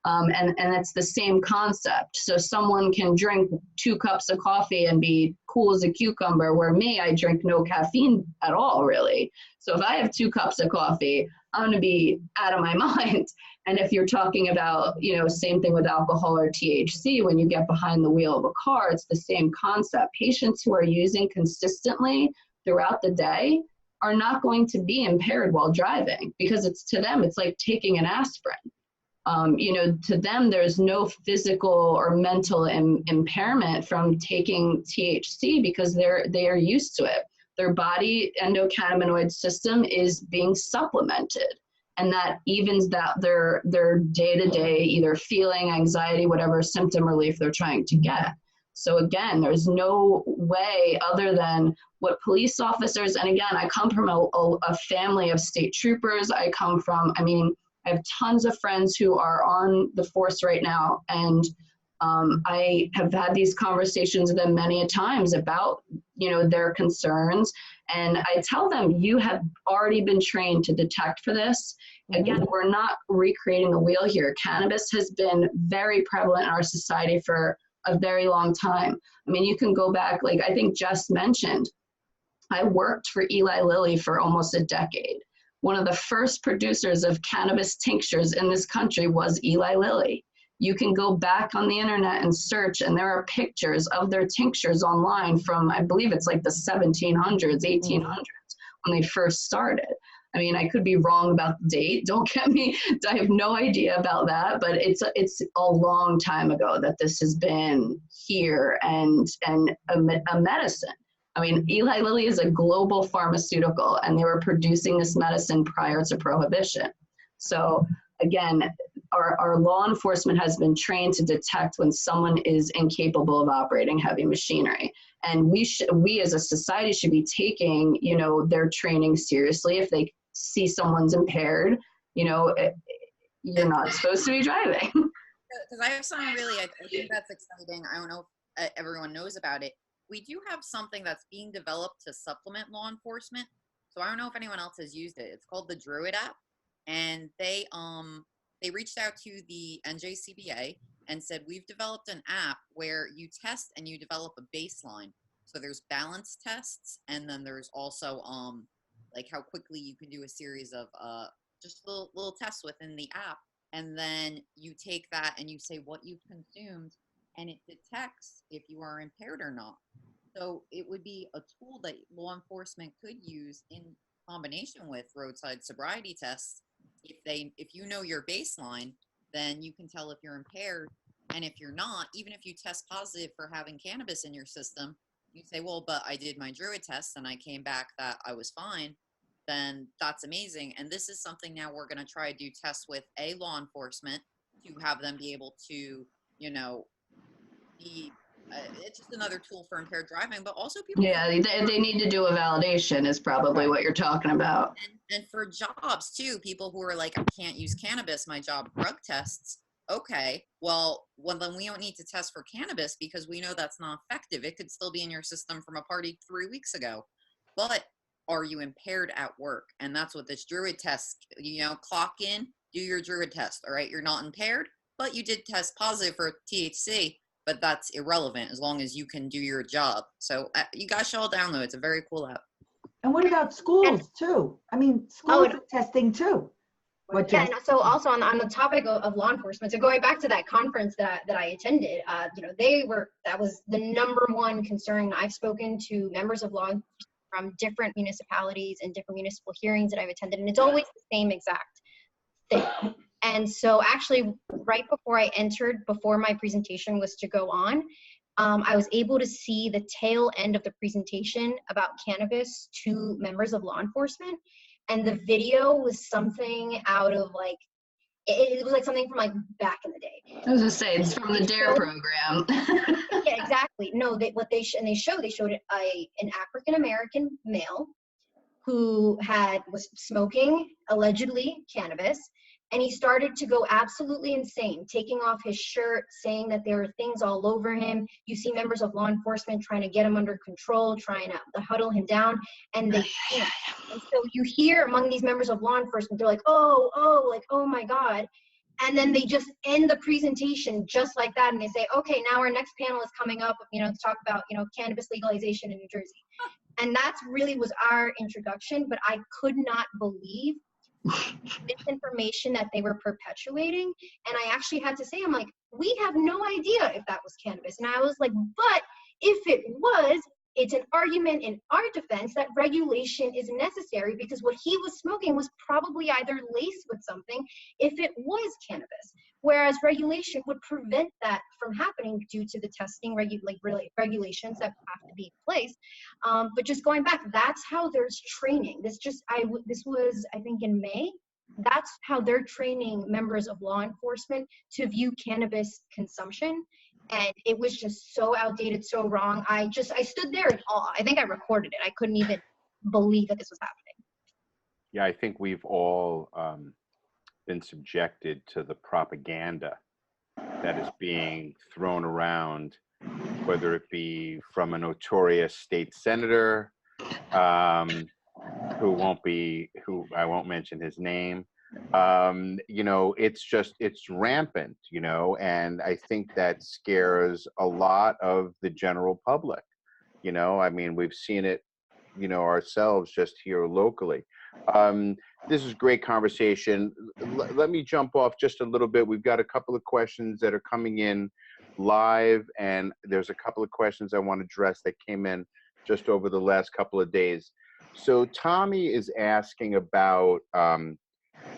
And it's the same concept. So someone can drink 2 cups of coffee and be cool as a cucumber, where me, I drink no caffeine at all, really. So if I have 2 cups of coffee, I'm going to be out of my mind. And if you're talking about, you know, same thing with alcohol or THC, when you get behind the wheel of a car, it's the same concept. Patients who are using consistently throughout the day are not going to be impaired while driving, because to them, it's like taking an aspirin. You know, to them, there's no physical or mental impairment from taking THC, because they are used to it. Their body endocannabinoid system is being supplemented, and that evens that their day-to-day either feeling, anxiety, whatever symptom relief they're trying to get. So again, there's no way other than what police officers, and again, I come from a family of state troopers. I have tons of friends who are on the force right now, and I have had these conversations with them many a times about, you know, their concerns. And I tell them, you have already been trained to detect for this. Again, we're not recreating the wheel here. Cannabis has been very prevalent in our society for a very long time. I mean, you can go back, like I think Jess mentioned, I worked for Eli Lilly for almost a decade. One of the first producers of cannabis tinctures in this country was Eli Lilly. You can go back on the internet and search, and there are pictures of their tinctures online from, I believe it's like the 1700s, 1800s, when they first started. I mean, I could be wrong about the date. Don't get me, I have no idea about that, but it's a long time ago that this has been here and a medicine. I mean, Eli Lilly is a global pharmaceutical, and they were producing this medicine prior to prohibition. So again, our law enforcement has been trained to detect when someone is incapable of operating heavy machinery. And we as a society should be taking, you know, their training seriously. If they see someone's impaired, you know, you're not supposed to be driving. Because I have something really, I think that's exciting. I don't know if everyone knows about it. We do have something that's being developed to supplement law enforcement. So I don't know if anyone else has used it. It's called the Druid app. And they reached out to the NJCBA and said, we've developed an app where you test and you develop a baseline. So there's balance tests, and then there's also like how quickly you can do a series of just little tests within the app. And then you take that and you say what you've consumed, and it detects if you are impaired or not. So it would be a tool that law enforcement could use in combination with roadside sobriety tests. If you know your baseline, then you can tell if you're impaired And if you're not, even if you test positive for having cannabis in your system, you say, well, but I did my Druid test and I came back that I was fine, then that's amazing. And this is something now we're going to try to do tests with law enforcement to have them be able to, you know, be, it's just another tool for impaired driving, but also people. Yeah, they need to do a validation is probably what you're talking about. And for jobs too, people who are like, I can't use cannabis, my job drug tests. Okay, well, then we don't need to test for cannabis because we know that's not effective. It could still be in your system from a party 3 weeks ago. But are you impaired at work? And that's what this Druid test, you know, clock in, do your Druid test. All right, you're not impaired, but you did test positive for THC, but that's irrelevant as long as you can do your job. So you guys should all download. It's a very cool app. And what about schools too? I mean, schools are testing too. Yeah, and so also on the topic of law enforcement, so going back to that conference that I attended, you know, that was the #1 concern. I've spoken to members of law from different municipalities and different municipal hearings that I've attended, and it's always the same exact thing. And so actually right before I entered, before my presentation was to go on, I was able to see the tail end of the presentation about cannabis to members of law enforcement. And the video was something out of like, it was like something from like back in the day. I was gonna say, it's from the DARE program. Yeah, exactly. No, they showed an African-American male who was smoking allegedly cannabis, and he started to go absolutely insane, taking off his shirt, saying that there were things all over him. You see members of law enforcement trying to get him under control, trying to huddle him down, and they can't. And so you hear among these members of law enforcement, they're like, oh my God. And then they just end the presentation just like that, and they say, okay, now our next panel is coming up, you know, to talk about, you know, cannabis legalization in New Jersey. And that's really was our introduction, but I could not believe misinformation that they were perpetuating. And I actually had to say, I'm like, we have no idea if that was cannabis. And I was like, but if it was, it's an argument in our defense that regulation is necessary because what he was smoking was probably either laced with something if it was cannabis, whereas regulation would prevent that from happening due to the testing regulations that have to be in place. But just going back, that's how there's training. This was, I think, in May. That's how they're training members of law enforcement to view cannabis consumption. And it was just so outdated, so wrong. I stood there in awe. I think I recorded it. I couldn't even believe that this was happening. Yeah, I think we've all been subjected to the propaganda that is being thrown around, whether it be from a notorious state senator, who I won't mention his name. You know, it's rampant, you know, and I think that scares a lot of the general public. You know, I mean, we've seen it, you know, ourselves just here locally. This is great conversation. Let me jump off just a little bit. We've got a couple of questions that are coming in live, and there's a couple of questions I want to address that came in just over the last couple of days. So Tommy is asking about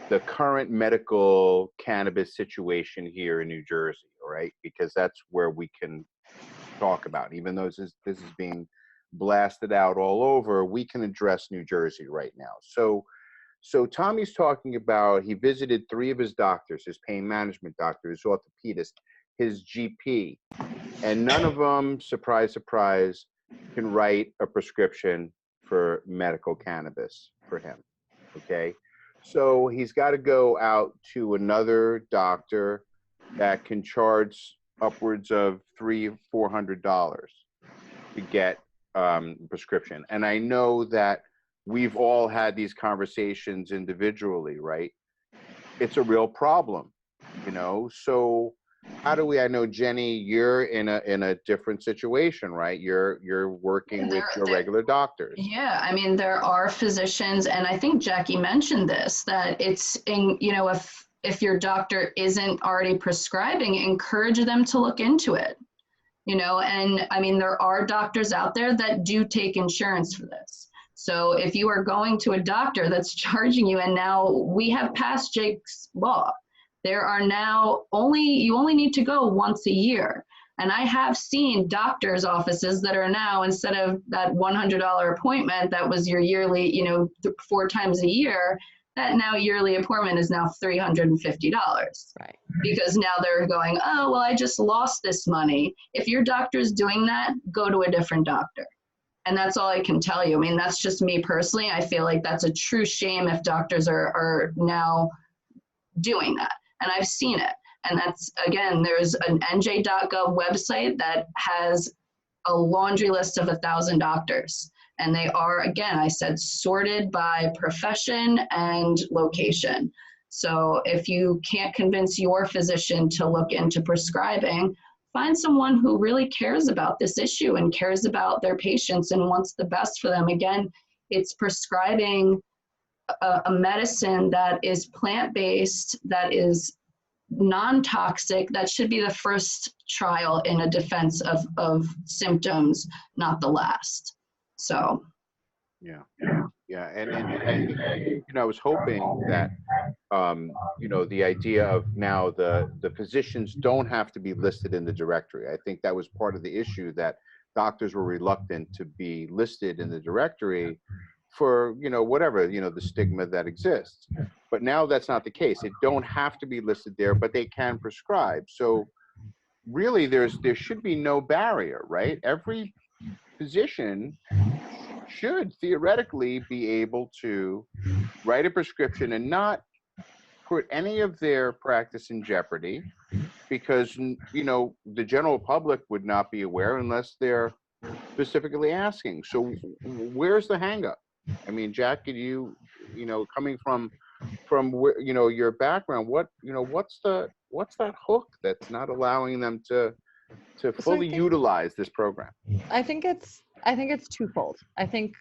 the current medical cannabis situation here in New Jersey, all right? Because that's where we can talk about. Even though this is being blasted out all over, we can address New Jersey right now. So Tommy's talking about he visited 3 of his doctors, his pain management doctor, his orthopedist, his GP, and none of them, surprise, surprise, can write a prescription for medical cannabis for him, okay? So he's got to go out to another doctor that can charge upwards of $300-400 to get prescription. And I know that we've all had these conversations individually, right? It's a real problem, you know? So how do we, I know Jenny, you're in a different situation, right? You're working with your regular doctors. Yeah, I mean, there are physicians, and I think Jackie mentioned this, that it's in, you know, if your doctor isn't already prescribing, encourage them to look into it, you know? And I mean, there are doctors out there that do take insurance for this. So if you are going to a doctor that's charging you, and now we have passed Jake's law, There are now you only need to go once a year. And I have seen doctors' offices that are now, instead of that $100 appointment that was your yearly, 4 times a year, that now yearly appointment is now $350. Right. Because now they're going, oh, well, I just lost this money. If your doctor's doing that, go to a different doctor. And that's all I can tell you. I mean, that's just me personally. I feel like that's a true shame if doctors are now doing that. And I've seen it. And that's, again, there's an nj.gov website that has a laundry list of 1,000 doctors. And they are, again, I said, sorted by profession and location. So if you can't convince your physician to look into prescribing, find someone who really cares about this issue and cares about their patients and wants the best for them. Again, it's prescribing a medicine that is plant-based, that is non-toxic. That should be the first trial in a defense of symptoms, not the last. So yeah, and I was hoping that the idea of now the physicians don't have to be listed in the directory. I think that was part of the issue, that doctors were reluctant to be listed in the directory for whatever the stigma that exists. But now that's not the case. They don't have to be listed there, but they can prescribe. So really there should be no barrier, right? Every physician should theoretically be able to write a prescription and not put any of their practice in jeopardy, because the general public would not be aware unless they're specifically asking. So where's the hang up? I mean, Jack, could you coming from where, your background, what's that hook that's not allowing them to fully utilize this program? I think it's twofold. I think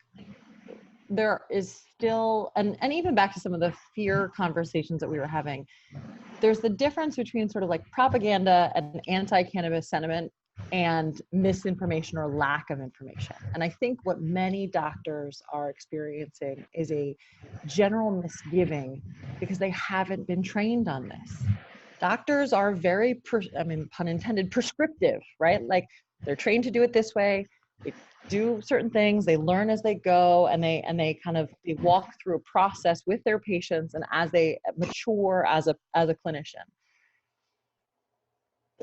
there is still, and even back to some of the fear conversations that we were having, there's the difference between sort of like propaganda and anti-cannabis sentiment and misinformation or lack of information. And I think what many doctors are experiencing is a general misgiving because they haven't been trained on this. Doctors are very, pun intended, prescriptive, right? Like they're trained to do it this way. They do certain things, they learn as they go, and they walk through a process with their patients and as they mature as a clinician.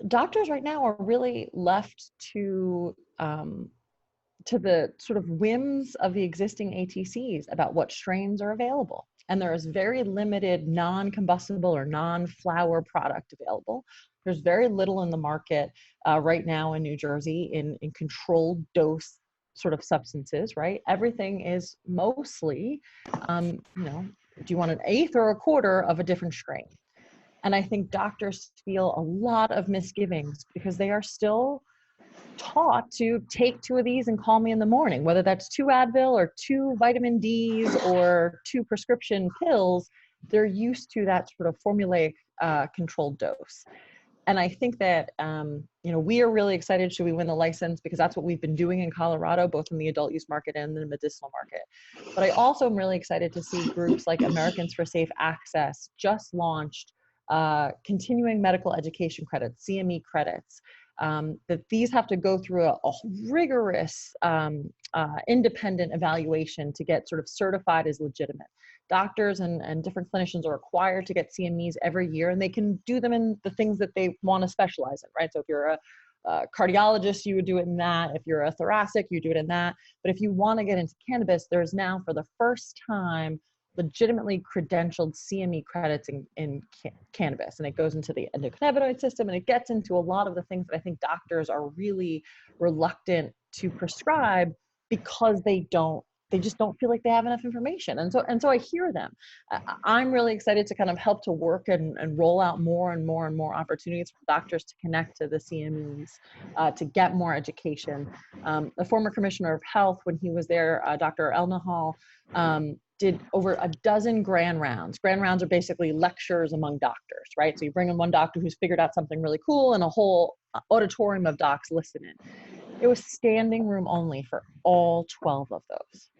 Doctors right now are really left to the sort of whims of the existing ATCs about what strains are available. And there is very limited non-combustible or non-flower product available. There's very little in the market right now in New Jersey in controlled dose sort of substances, right? Everything is mostly, do you want an eighth or a quarter of a different strain? And I think doctors feel a lot of misgivings because they are still taught to take 2 of these and call me in the morning, whether that's 2 Advil or 2 vitamin Ds or 2 prescription pills. They're used to that sort of formulaic controlled dose. And I think that, we are really excited should we win the license, because that's what we've been doing in Colorado, both in the adult use market and the medicinal market. But I also am really excited to see groups like Americans for Safe Access just launched continuing medical education credits, CME credits, that these have to go through a rigorous independent evaluation to get sort of certified as legitimate. Doctors and different clinicians are required to get CMEs every year, and they can do them in the things that they want to specialize in, right? So if you're a cardiologist, you would do it in that. If you're a thoracic, you do it in that. But if you want to get into cannabis, there's now for the first time legitimately credentialed CME credits in cannabis, and it goes into the endocannabinoid system, and it gets into a lot of the things that I think doctors are really reluctant to prescribe because they just don't feel like they have enough information. And so I hear them. I'm really excited to kind of help to work and roll out more and more and more opportunities for doctors to connect to the CMEs, to get more education. The former commissioner of health, when he was there, Dr. Elnahal, did over a dozen grand rounds. Grand rounds are basically lectures among doctors, right? So you bring in one doctor who's figured out something really cool and a whole auditorium of docs listen in. It was standing room only for all 12 of those.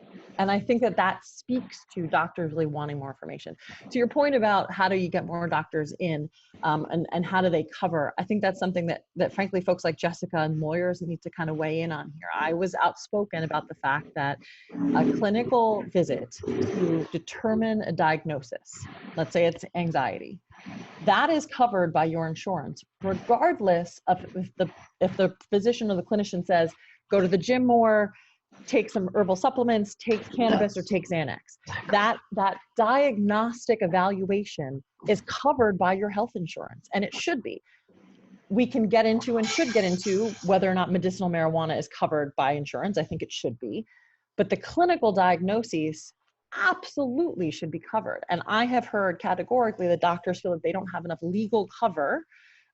And I think that that speaks to doctors really wanting more information. To your point about how do you get more doctors in, and how do they cover, I think that's something that frankly folks like Jessica and lawyers need to kind of weigh in on here. I was outspoken about the fact that a clinical visit to determine a diagnosis, let's say it's anxiety, that is covered by your insurance, regardless of if the physician or the clinician says, go to the gym more, take some herbal supplements, take cannabis, or take Xanax. That diagnostic evaluation is covered by your health insurance, and it should be. We can get into and should get into whether or not medicinal marijuana is covered by insurance. I think it should be. But the clinical diagnoses absolutely should be covered. And I have heard categorically that doctors feel that they don't have enough legal cover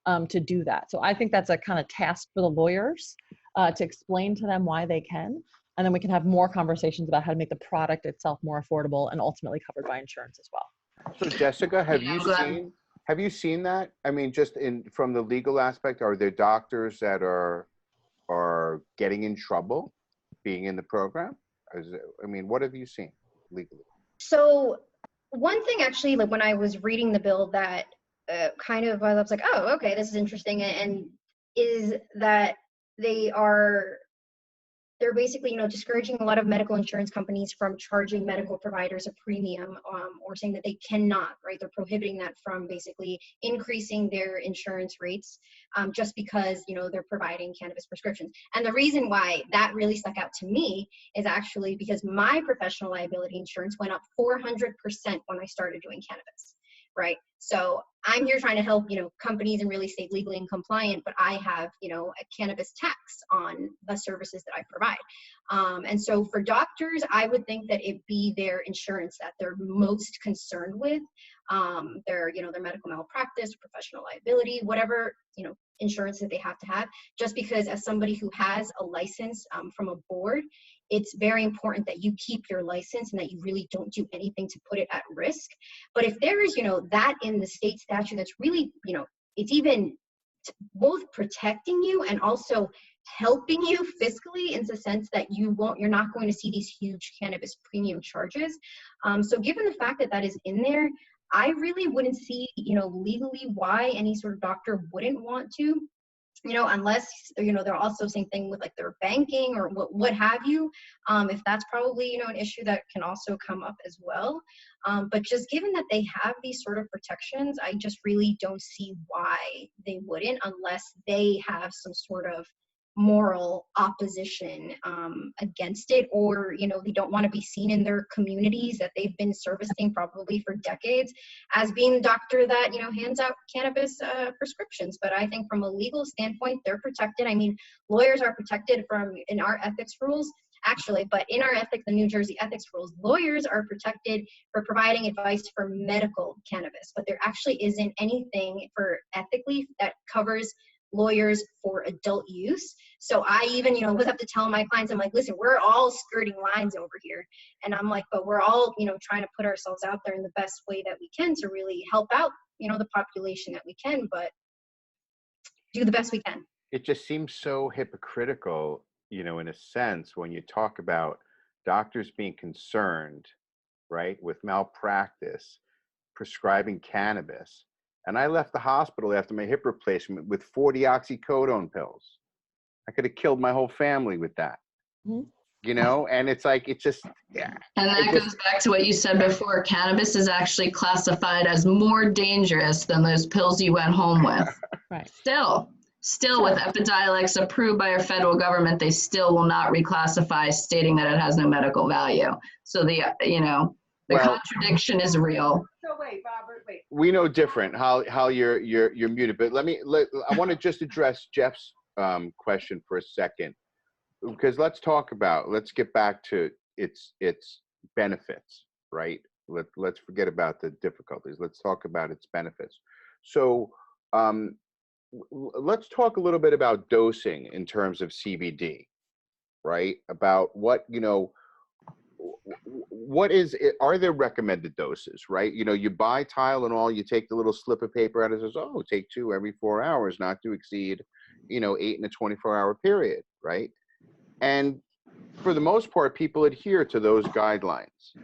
to do that. So I think that's a kind of task for the lawyers to explain to them why they can. And then we can have more conversations about how to make the product itself more affordable and ultimately covered by insurance as well. So Jessica, have you seen that? I mean, just from the legal aspect, are there doctors that are getting in trouble being in the program? What have you seen legally? So one thing actually, like when I was reading the bill that kind of, I was like, oh, okay, this is interesting. And is that they're basically, discouraging a lot of medical insurance companies from charging medical providers a premium, or saying that they cannot, right? They're prohibiting that from basically increasing their insurance rates, just because, they're providing cannabis prescriptions. And the reason why that really stuck out to me is actually because my professional liability insurance went up 400% when I started doing cannabis, right? So I'm here trying to help, companies and really stay legally and compliant, but I have, a cannabis tax on the services that I provide. And so for doctors, I would think that it be their insurance that they're most concerned with, their medical malpractice, professional liability, whatever, insurance that they have to have, just because as somebody who has a license from a board, it's very important that you keep your license and that you really don't do anything to put it at risk. But if there is, that in the state statute, that's really, it's even both protecting you and also helping you fiscally in the sense that you're not going to see these huge cannabis premium charges. So given the fact that that is in there, I really wouldn't see, legally why any sort of doctor wouldn't want to, unless, they're also same thing with like their banking or what have you. If that's probably, an issue that can also come up as well. But just given that they have these sort of protections, I just really don't see why they wouldn't, unless they have some sort of moral opposition against it, or they don't want to be seen in their communities that they've been servicing probably for decades as being the doctor that hands out cannabis prescriptions. But I think from a legal standpoint, they're protected. I mean, lawyers are protected in our ethics rules actually, but in our the New Jersey ethics rules, lawyers are protected for providing advice for medical cannabis, but there actually isn't anything for ethically that covers lawyers for adult use. So I even, was have to tell my clients, I'm like, listen, we're all skirting lines over here. And I'm like, but we're all, trying to put ourselves out there in the best way that we can to really help out, the population that we can, but do the best we can. It just seems so hypocritical, in a sense, when you talk about doctors being concerned, right, with malpractice, prescribing cannabis. And I left the hospital after my hip replacement with 40 oxycodone pills. I could have killed my whole family with that, and it's like, it's just, yeah. And that goes back to what you said before. Cannabis is actually classified as more dangerous than those pills you went home with. Right. Still with Epidiolex approved by our federal government, they still will not reclassify, stating that it has no medical value. So the contradiction is real. So wait, Robert, wait. We know different how you're muted, but I want to just address Jeff's question for a second, because let's get back to its benefits, right? Let's forget about the difficulties. Let's talk about its benefits. So let's talk a little bit about dosing in terms of CBD, right? About what are there recommended doses, right? You buy Tylenol, you take the little slip of paper out, it says, oh, take 2 every 4 hours, not to exceed, 8 in a 24-hour period, right? And for the most part, people adhere to those guidelines.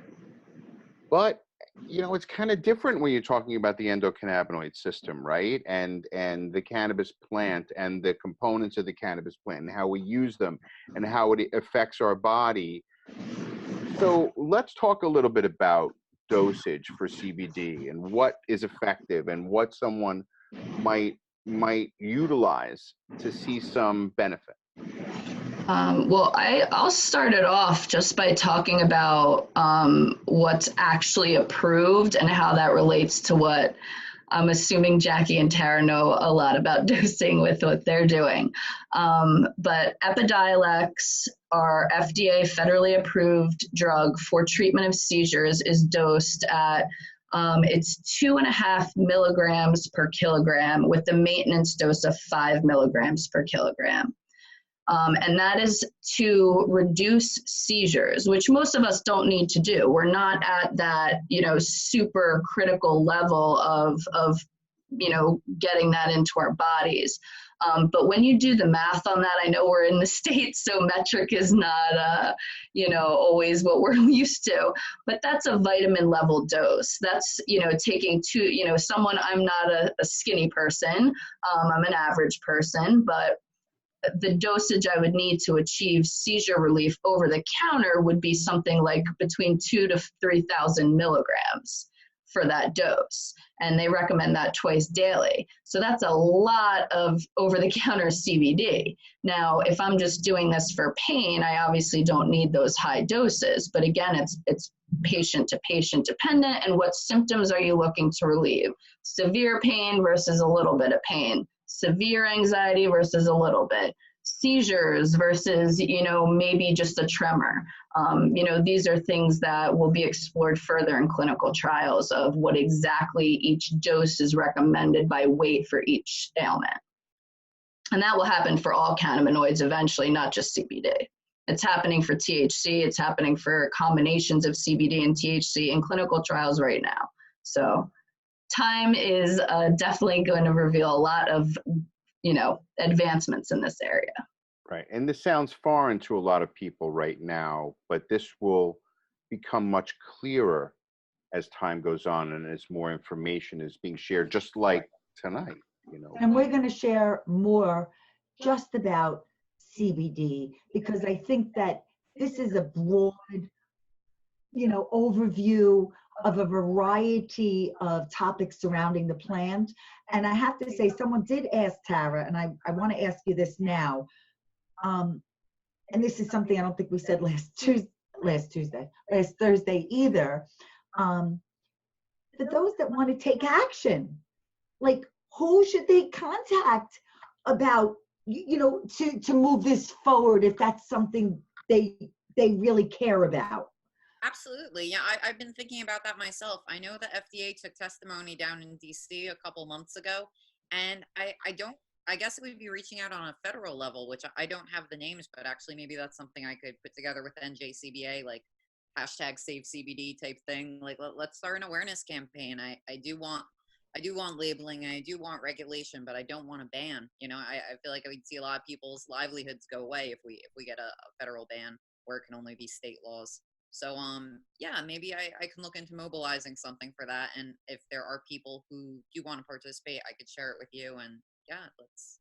But, it's kind of different when you're talking about the endocannabinoid system, right? And the cannabis plant and the components of the cannabis plant and how we use them and how it affects our body. So let's talk a little bit about dosage for CBD and what is effective and what someone might utilize to see some benefit. Well, I'll start it off just by talking about what's actually approved and how that relates to what I'm assuming Jackie and Tara know a lot about dosing with what they're doing. But Epidiolex, our FDA federally approved drug for treatment of seizures, is dosed at it's 2.5 milligrams per kilogram with the maintenance dose of 5 milligrams per kilogram. And that is to reduce seizures, which most of us don't need to do. We're not at that, super critical level of getting that into our bodies. But when you do the math on that, I know we're in the States, so metric is not, always what we're used to, but that's a vitamin level dose. That's, taking I'm not a skinny person. I'm an average person, but the dosage I would need to achieve seizure relief over the counter would be something like between 2,000 to 3,000 milligrams for that dose. And they recommend that twice daily. So that's a lot of over-the-counter CBD. Now, if I'm just doing this for pain, I obviously don't need those high doses. But again, it's patient to patient dependent. And what symptoms are you looking to relieve? Severe pain versus a little bit of pain. Severe anxiety versus a little bit, seizures versus, maybe just a tremor. These are things that will be explored further in clinical trials of what exactly each dose is recommended by weight for each ailment. And that will happen for all cannabinoids eventually, not just CBD. It's happening for THC. It's happening for combinations of CBD and THC in clinical trials right now. So time is definitely going to reveal a lot of, advancements in this area. Right. And this sounds foreign to a lot of people right now, but this will become much clearer as time goes on and as more information is being shared, just like tonight, And we're going to share more just about CBD, because I think that this is a broad, overview of a variety of topics surrounding the plant. And I have to say, someone did ask Tara, and I want to ask you this now. And this is something I don't think we said last Thursday either. For those that want to take action, like, who should they contact about, to move this forward if that's something they really care about? Absolutely. Yeah, I've been thinking about that myself. I know the FDA took testimony down in DC a couple months ago, and I guess it would be reaching out on a federal level, which I don't have the names, but actually maybe that's something I could put together with NJCBA, like #SaveCBD type thing. Like, let's start an awareness campaign. I do want labeling, and I do want regulation, but I don't want a ban. I feel like I would see a lot of people's livelihoods go away if we get a federal ban where it can only be state laws. So, yeah, maybe I can look into mobilizing something for that. And if there are people who do want to participate, I could share it with you. And yeah, let's,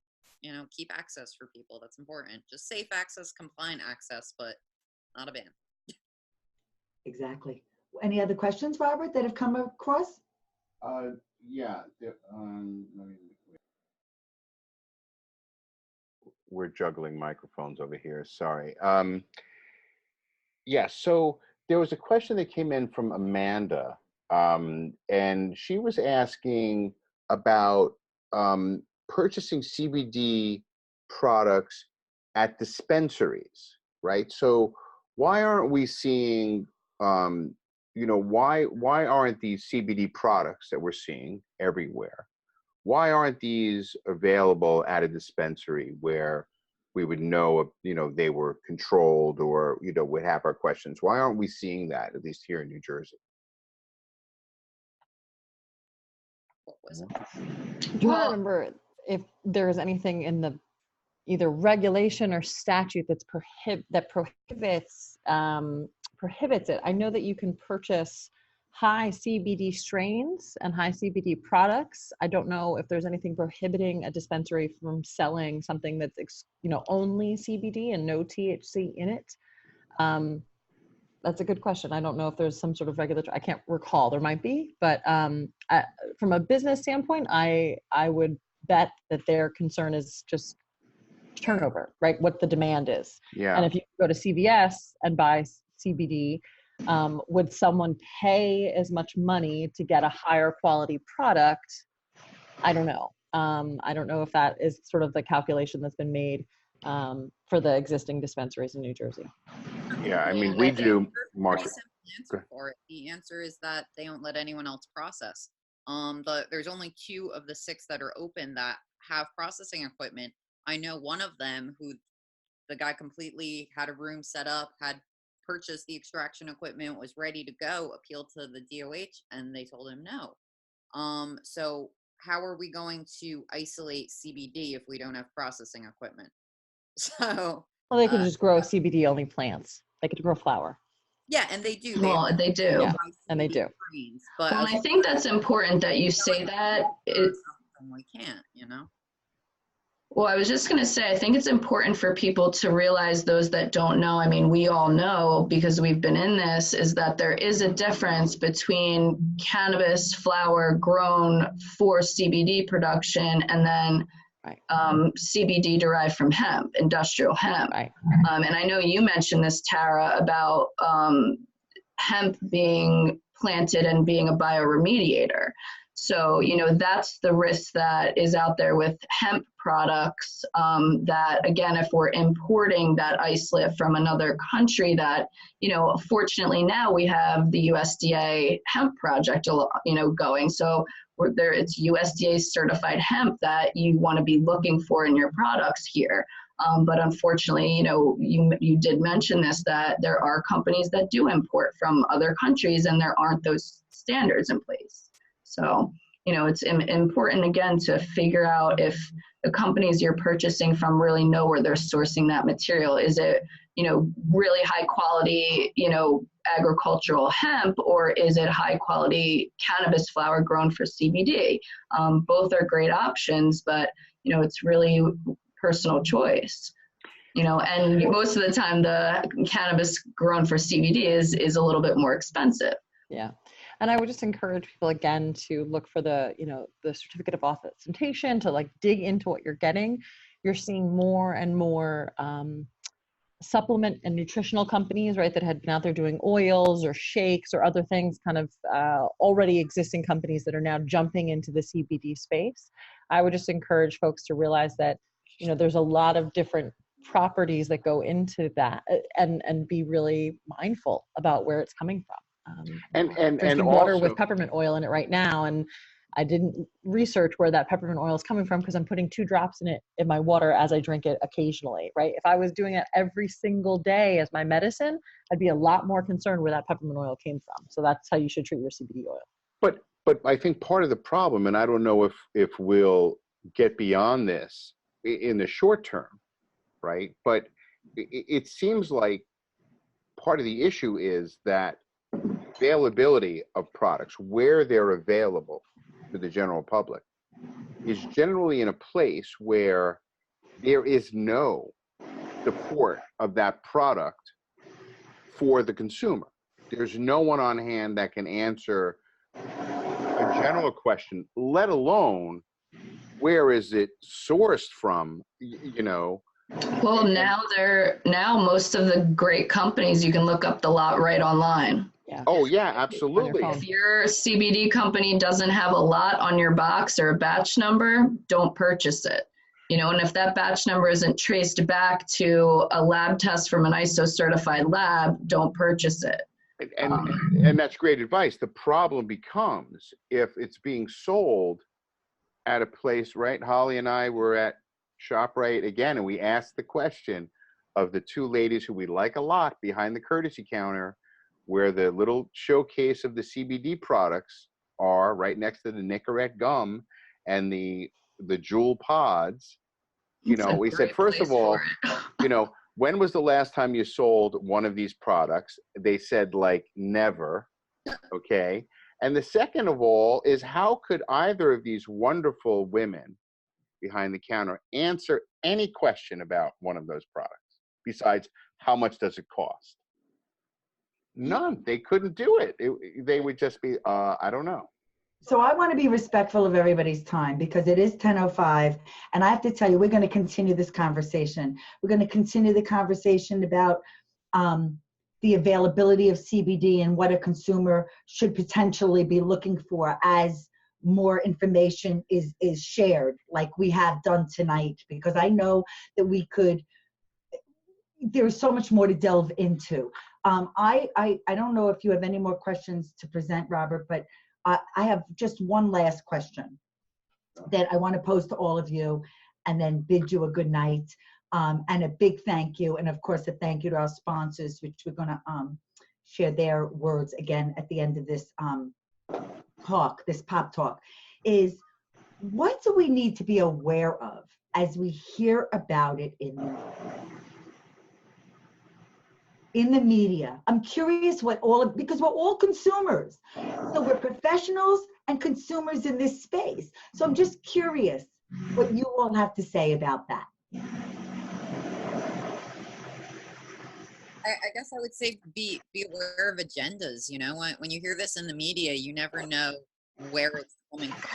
keep access for people. That's important. Just safe access, compliant access, but not a ban. Exactly. Any other questions, Robert, that have come across? Yeah. We're juggling microphones over here. Sorry. Yeah, so there was a question that came in from Amanda, and she was asking about purchasing CBD products at dispensaries, right? So why aren't we seeing, why aren't these CBD products that we're seeing everywhere, why aren't these available at a dispensary where we would know, they were controlled or, would have our questions? Why aren't we seeing that, at least here in New Jersey? What was it? Do you remember if there was anything in the either regulation or statute that prohibits it. I know that you can purchase high CBD strains and high CBD products. I don't know if there's anything prohibiting a dispensary from selling something that's, only CBD and no THC in it. That's a good question. I don't know if there's some sort of regulatory, I can't recall, there might be, but from a business standpoint, I would bet that their concern is just turnover, right? What the demand is. Yeah. And if you go to CVS and buy CBD, would someone pay as much money to get a higher quality product? I don't know. I don't know if that is sort of the calculation that's been made for the existing dispensaries in New Jersey. Yeah, I mean, we do market. Pretty simple answer for it. The answer is that they don't let anyone else process. There's only 2 of the 6 that are open that have processing equipment. I know one of them who the guy completely had a room set up, had purchased the extraction equipment, was ready to go, appealed to the DOH, and they told him no. So how are we going to isolate CBD if we don't have processing equipment? So well, they could just grow CBD only plants. They could grow flower. Yeah, and they do. Well, they do. Yeah, and they do. Greens, but Well, I think that's important that you say that. We can't, Well, I was just going to say, I think it's important for people to realize, those that don't know, I mean, we all know because we've been in this, is that there is a difference between cannabis flower grown for CBD production and then CBD derived from hemp, industrial hemp. Right. And I know you mentioned this, Tara, about hemp being planted and being a bioremediator. So, that's the risk that is out there with hemp products, that, again, if we're importing that isolate from another country that, fortunately now we have the USDA hemp project, going. So it's USDA certified hemp that you want to be looking for in your products here. But unfortunately, you did mention this, that there are companies that do import from other countries and there aren't those standards in place. So, it's important, again, to figure out if the companies you're purchasing from really know where they're sourcing that material. Is it, really high quality, agricultural hemp, or is it high quality cannabis flower grown for CBD? Both are great options, but, it's really personal choice. And most of the time the cannabis grown for CBD is a little bit more expensive. Yeah. And I would just encourage people, again, to look for the certificate of authentication, to dig into what you're getting. You're seeing more and more supplement and nutritional companies, right, that had been out there doing oils or shakes or other things, kind of already existing companies that are now jumping into the CBD space. I would just encourage folks to realize that, there's a lot of different properties that go into that, and be really mindful about where it's coming from. Drinking water with peppermint oil in it right now, and I didn't research where that peppermint oil is coming from because I'm putting 2 drops in it in my water as I drink it occasionally, right? If I was doing it every single day as my medicine, I'd be a lot more concerned where that peppermint oil came from. So that's how you should treat your CBD oil. But I think part of the problem, and I don't know if we'll get beyond this in the short term, right? But it seems like part of the issue is that availability of products, where they're available to the general public, is generally in a place where there is no support of that product for the consumer. There's no one on hand that can answer a general question, let alone where is it sourced from, Well, now most of the great companies, you can look up the lot right online. Yeah. Oh yeah, absolutely. If your CBD company doesn't have a lot on your box or a batch number, don't purchase it. And if that batch number isn't traced back to a lab test from an ISO certified lab, don't purchase it. And that's great advice. The problem becomes if it's being sold at a place, right? Holly and I were at ShopRite again, and we asked the question of the 2 ladies who we like a lot behind the courtesy counter, where the little showcase of the CBD products are right next to the Nicorette gum and the Jewel pods. You It's know, a we said, great first of place all, for it. you know, when was the last time you sold one of these products? They said like never. Okay. And the second of all is, how could either of these wonderful women behind the counter answer any question about one of those products besides how much does it cost? None. They couldn't do it. They would just be, I don't know. So I want to be respectful of everybody's time because it is 10:05, and I have to tell you, we're going to continue this conversation. We're going to continue the conversation about the availability of CBD and what a consumer should potentially be looking for as more information is shared, like we have done tonight, because I know that we could, there's so much more to delve into. I don't know if you have any more questions to present, Robert, but I have just one last question that I want to pose to all of you and then bid you a good night. And a big thank you. And of course, a thank you to our sponsors, which we're going to share their words again at the end of this talk, this pop talk, is what do we need to be aware of as we hear about it in the media? I'm curious what because we're all consumers. So we're professionals and consumers in this space. So I'm just curious what you all have to say about that. I guess I would say be aware of agendas. You know, when you hear this in the media, you never know where it's coming from.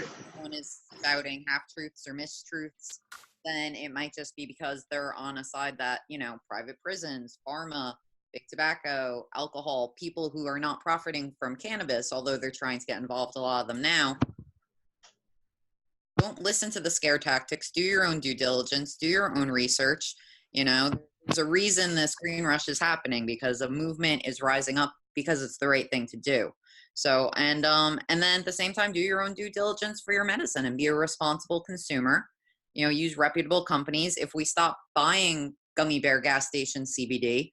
If someone is spouting half-truths or mistruths, then it might just be because they're on a side that, you know, private prisons, pharma, big tobacco, alcohol, people who are not profiting from cannabis, although they're trying to get involved, a lot of them now. Don't listen to the scare tactics. Do your own due diligence. Do your own research. You know, there's a reason this green rush is happening, because a movement is rising up because it's the right thing to do. So, and then at the same time, do your own due diligence for your medicine and be a responsible consumer. You know, use reputable companies. If we stop buying Gummy Bear gas station CBD,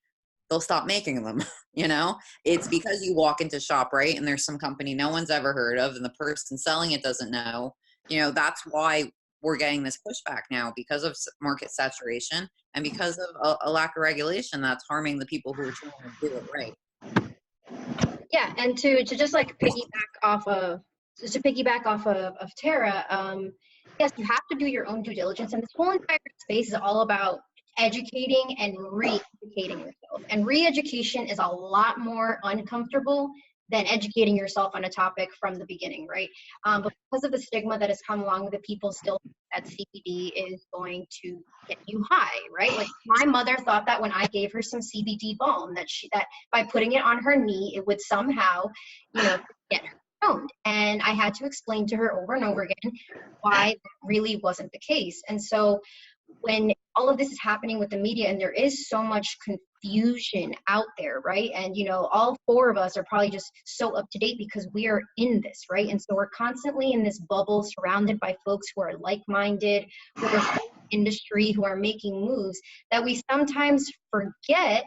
they'll stop making them. You know, it's because you walk into ShopRite and there's some company no one's ever heard of and the person selling it doesn't know. You know, that's why we're getting this pushback now, because of market saturation and because of a lack of regulation that's harming the people who are trying to do it right. Yeah, and to just like piggyback off of Tara, yes, you have to do your own due diligence, and this whole entire space is all about educating and re-educating yourself. And re-education is a lot more uncomfortable than educating yourself on a topic from the beginning, right? But because of the stigma that has come along with it, people still think that CBD is going to get you high, right? Like my mother thought that when I gave her some CBD balm, that by putting it on her knee, it would somehow, you know, get her stoned. And I had to explain to her over and over again why that really wasn't the case. And so when all of this is happening with the media and there is so much confusion out there, right? And, you know, all four of us are probably just so up to date because we are in this, right? And so we're constantly in this bubble surrounded by folks who are like-minded, who are in the industry, who are making moves, that we sometimes forget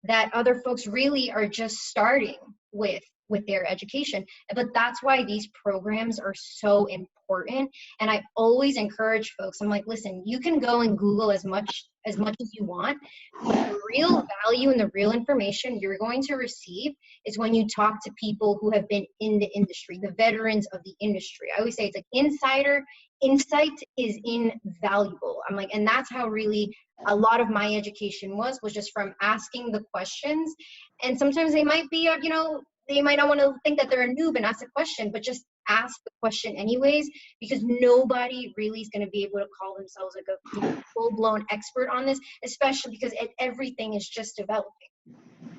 that other folks really are just starting with their education. But that's why these programs are so important. And I always encourage folks, I'm like, listen, you can go and Google as much as you want, but the real value and the real information you're going to receive is when you talk to people who have been in the industry, the veterans of the industry. I always say it's like insider insight is invaluable. I'm like, and that's how really a lot of my education was just from asking the questions. And sometimes they might be, you know, they might not want to think that they're a noob and ask a question, but just ask the question anyways, because nobody really is going to be able to call themselves like a full-blown expert on this, especially because everything is just developing,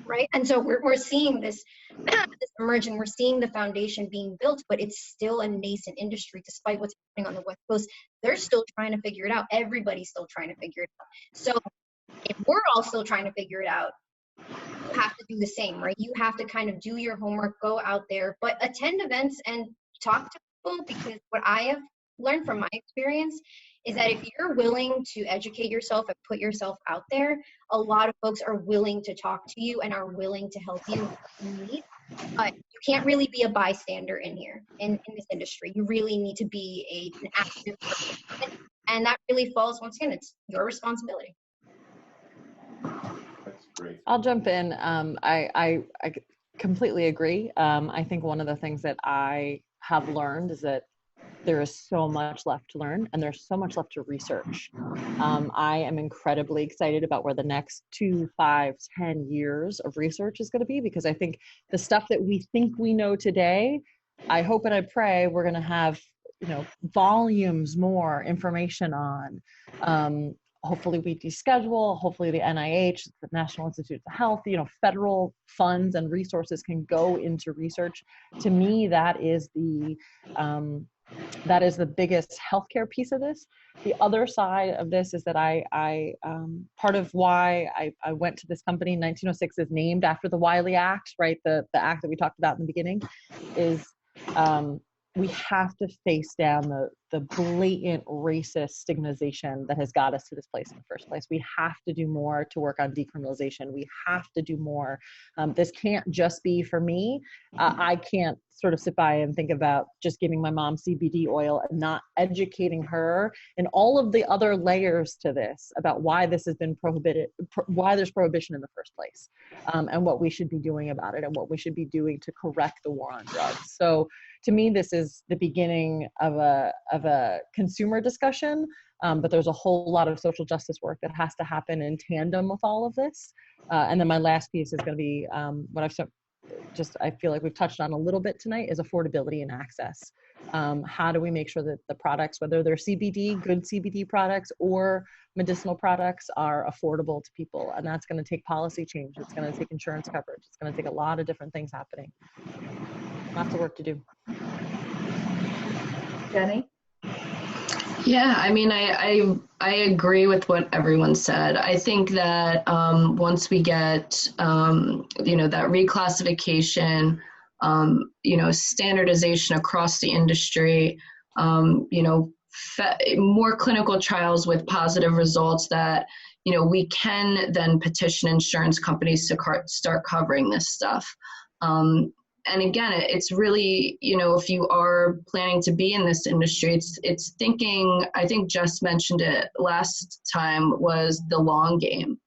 right? And so we're seeing this emerging, we're seeing the foundation being built, but it's still a nascent industry despite what's happening on the West Coast. They're still trying to figure it out. Everybody's still trying to figure it out. So if we're all still trying to figure it out, you have to do the same, right? You have to kind of do your homework, go out there, but attend events and talk to people, because what I have learned from my experience is that if you're willing to educate yourself and put yourself out there, a lot of folks are willing to talk to you and are willing to help you meet. But you can't really be a bystander in here, in this industry. You really need to be an active person. And that really falls, once again, it's your responsibility. That's great. I'll jump in. I completely agree. I think one of the things that I have learned is that there is so much left to learn and there's so much left to research. I am incredibly excited about where the next 2, 5, 10 years of research is going to be, because I think the stuff that we think we know today, I hope and I pray we're going to have, volumes more information on. Hopefully we deschedule, hopefully the NIH, the National Institute of Health, federal funds and resources can go into research. To me, that is the biggest healthcare piece of this. The other side of this is that part of why I went to this company, 1906 is named after the Wiley Act, right? The act that we talked about in the beginning is, we have to face down the blatant racist stigmatization that has got us to this place in the first place. We have to do more to work on decriminalization. We have to do more. This can't just be for me. I can't sort of sit by and think about just giving my mom CBD oil and not educating her and all of the other layers to this about why this has been prohibited, why there's prohibition in the first place, and what we should be doing about it and what we should be doing to correct the war on drugs. So to me, this is the beginning of a consumer discussion, but there's a whole lot of social justice work that has to happen in tandem with all of this. And then my last piece is going to be what I feel like we've touched on a little bit tonight, is affordability and access. How do we make sure that the products, whether they're CBD, good CBD products, or medicinal products, are affordable to people? And that's going to take policy change. It's going to take insurance coverage. It's going to take a lot of different things happening. Lots of work to do. Jenny? Yeah, I mean, I agree with what everyone said. I think that once we get, that reclassification, standardization across the industry, more clinical trials with positive results, that, we can then petition insurance companies to start covering this stuff. And again, it's really, if you are planning to be in this industry, it's thinking, I think Jess mentioned it last time, was the long game.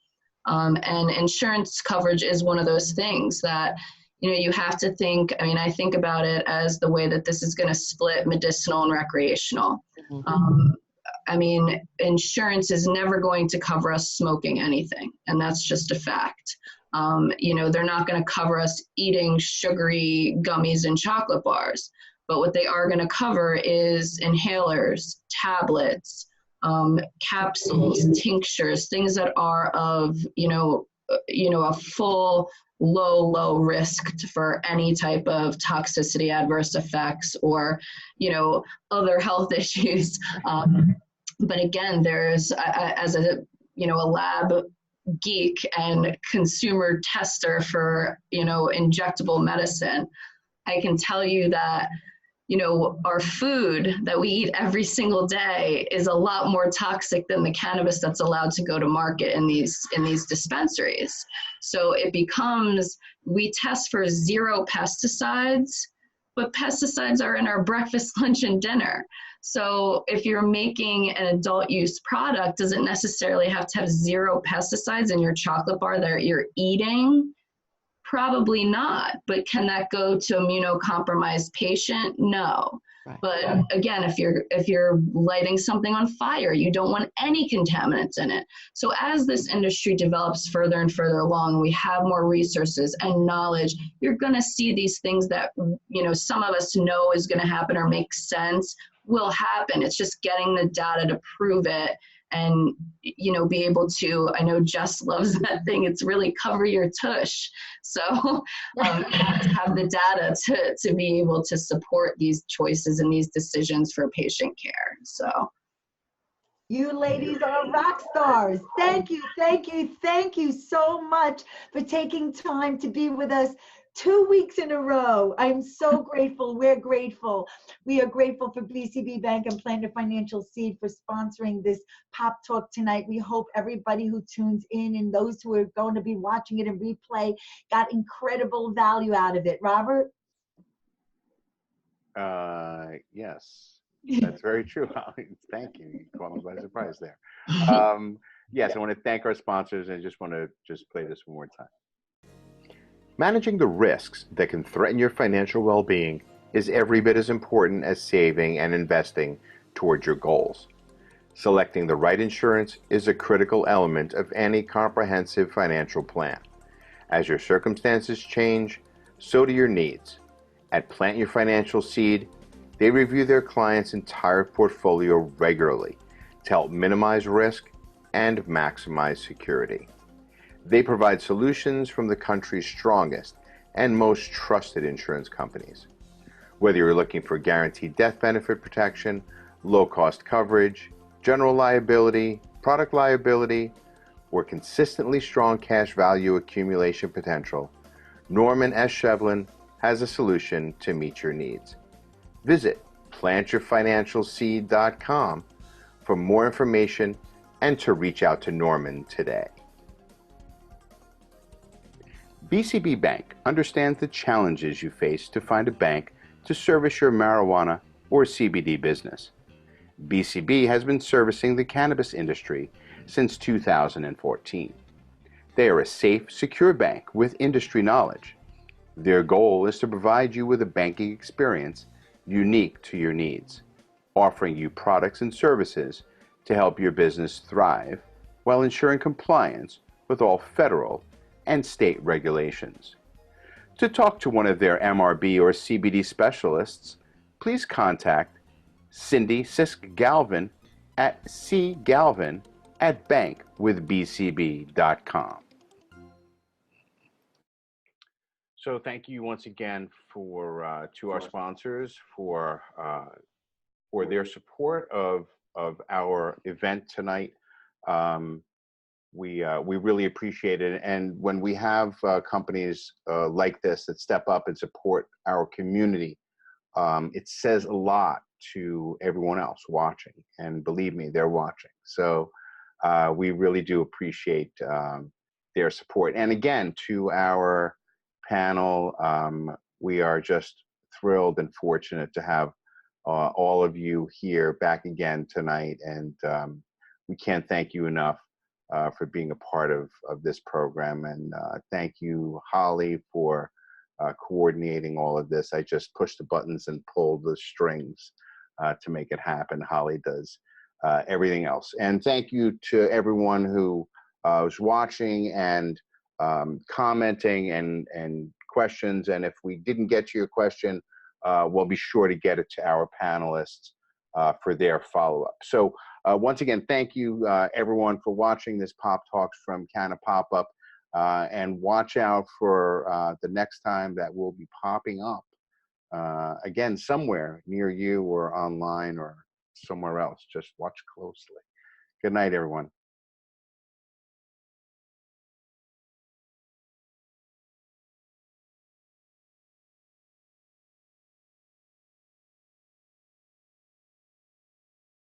And insurance coverage is one of those things that, you have to think. I mean, I think about it as the way that this is going to split medicinal and recreational. I mean, insurance is never going to cover us smoking anything, and that's just a fact. They're not going to cover us eating sugary gummies and chocolate bars, but what they are going to cover is inhalers, tablets, capsules, tinctures, things that are of, a full low risk for any type of toxicity, adverse effects, or, other health issues. But again, there's, as a lab geek and consumer tester for, injectable medicine, I can tell you that, our food that we eat every single day is a lot more toxic than the cannabis that's allowed to go to market in these dispensaries. So it becomes, we test for 0 pesticides, but pesticides are in our breakfast, lunch, and dinner. So if you're making an adult use product, does it necessarily have to have 0 pesticides in your chocolate bar that you're eating? Probably not. But can that go to immunocompromised patient? No. Right. But again, if you're lighting something on fire, you don't want any contaminants in it. So as this industry develops further and further along, we have more resources and knowledge, you're going to see these things that, some of us know is going to happen or make sense will happen. It's just getting the data to prove it and, be able to, I know Jess loves that thing. It's really cover your tush. So you have to have the data to be able to support these choices and these decisions for patient care. So. You ladies are rock stars. Thank you so much for taking time to be with us 2 weeks in a row. I'm so grateful. We're grateful. We are grateful for BCB Bank and Plan Your Financial Seed for sponsoring this Pop Talk tonight. We hope everybody who tunes in and those who are going to be watching it in replay got incredible value out of it. Robert? Yes. That's very true, Holly. Thank you. You caught me by surprise there. Yes, I want to thank our sponsors, and I just want to play this one more time. Managing the risks that can threaten your financial well-being is every bit as important as saving and investing towards your goals. Selecting the right insurance is a critical element of any comprehensive financial plan. As your circumstances change, so do your needs. At Plant Your Financial Seed, they review their clients' entire portfolio regularly to help minimize risk and maximize security. They provide solutions from the country's strongest and most trusted insurance companies. Whether you're looking for guaranteed death benefit protection, low-cost coverage, general liability, product liability, or consistently strong cash value accumulation potential, Norman S. Chevlin has a solution to meet your needs. Visit plantyourfinancialseed.com for more information and to reach out to Norman today. BCB Bank understands the challenges you face to find a bank to service your marijuana or CBD business. BCB has been servicing the cannabis industry since 2014. They are a safe, secure bank with industry knowledge. Their goal is to provide you with a banking experience unique to your needs, offering you products and services to help your business thrive while ensuring compliance with all federal and state regulations. To talk to one of their MRB or CBD specialists, please contact Cindi Siskin-Galvin at cgalvin@bankwithbcb.com. So thank you once again for to our sponsors for their support of our event tonight. We really appreciate it, and when we have companies like this that step up and support our community, it says a lot to everyone else watching, and believe me, they're watching. So we really do appreciate their support. And again, to our panel, we are just thrilled and fortunate to have all of you here back again tonight, and we can't thank you enough for being a part of this program. And thank you, Holly, for coordinating all of this. I just push the buttons and pull the strings to make it happen. Holly does everything else. And thank you to everyone who was watching and commenting and questions. And if we didn't get to your question, we'll be sure to get it to our panelists for their follow-up. So once again, thank you everyone for watching this Pop Talks from Canna Pop-Up, and watch out for the next time that will be popping up again somewhere near you or online or somewhere else. Just watch closely. Good night, everyone.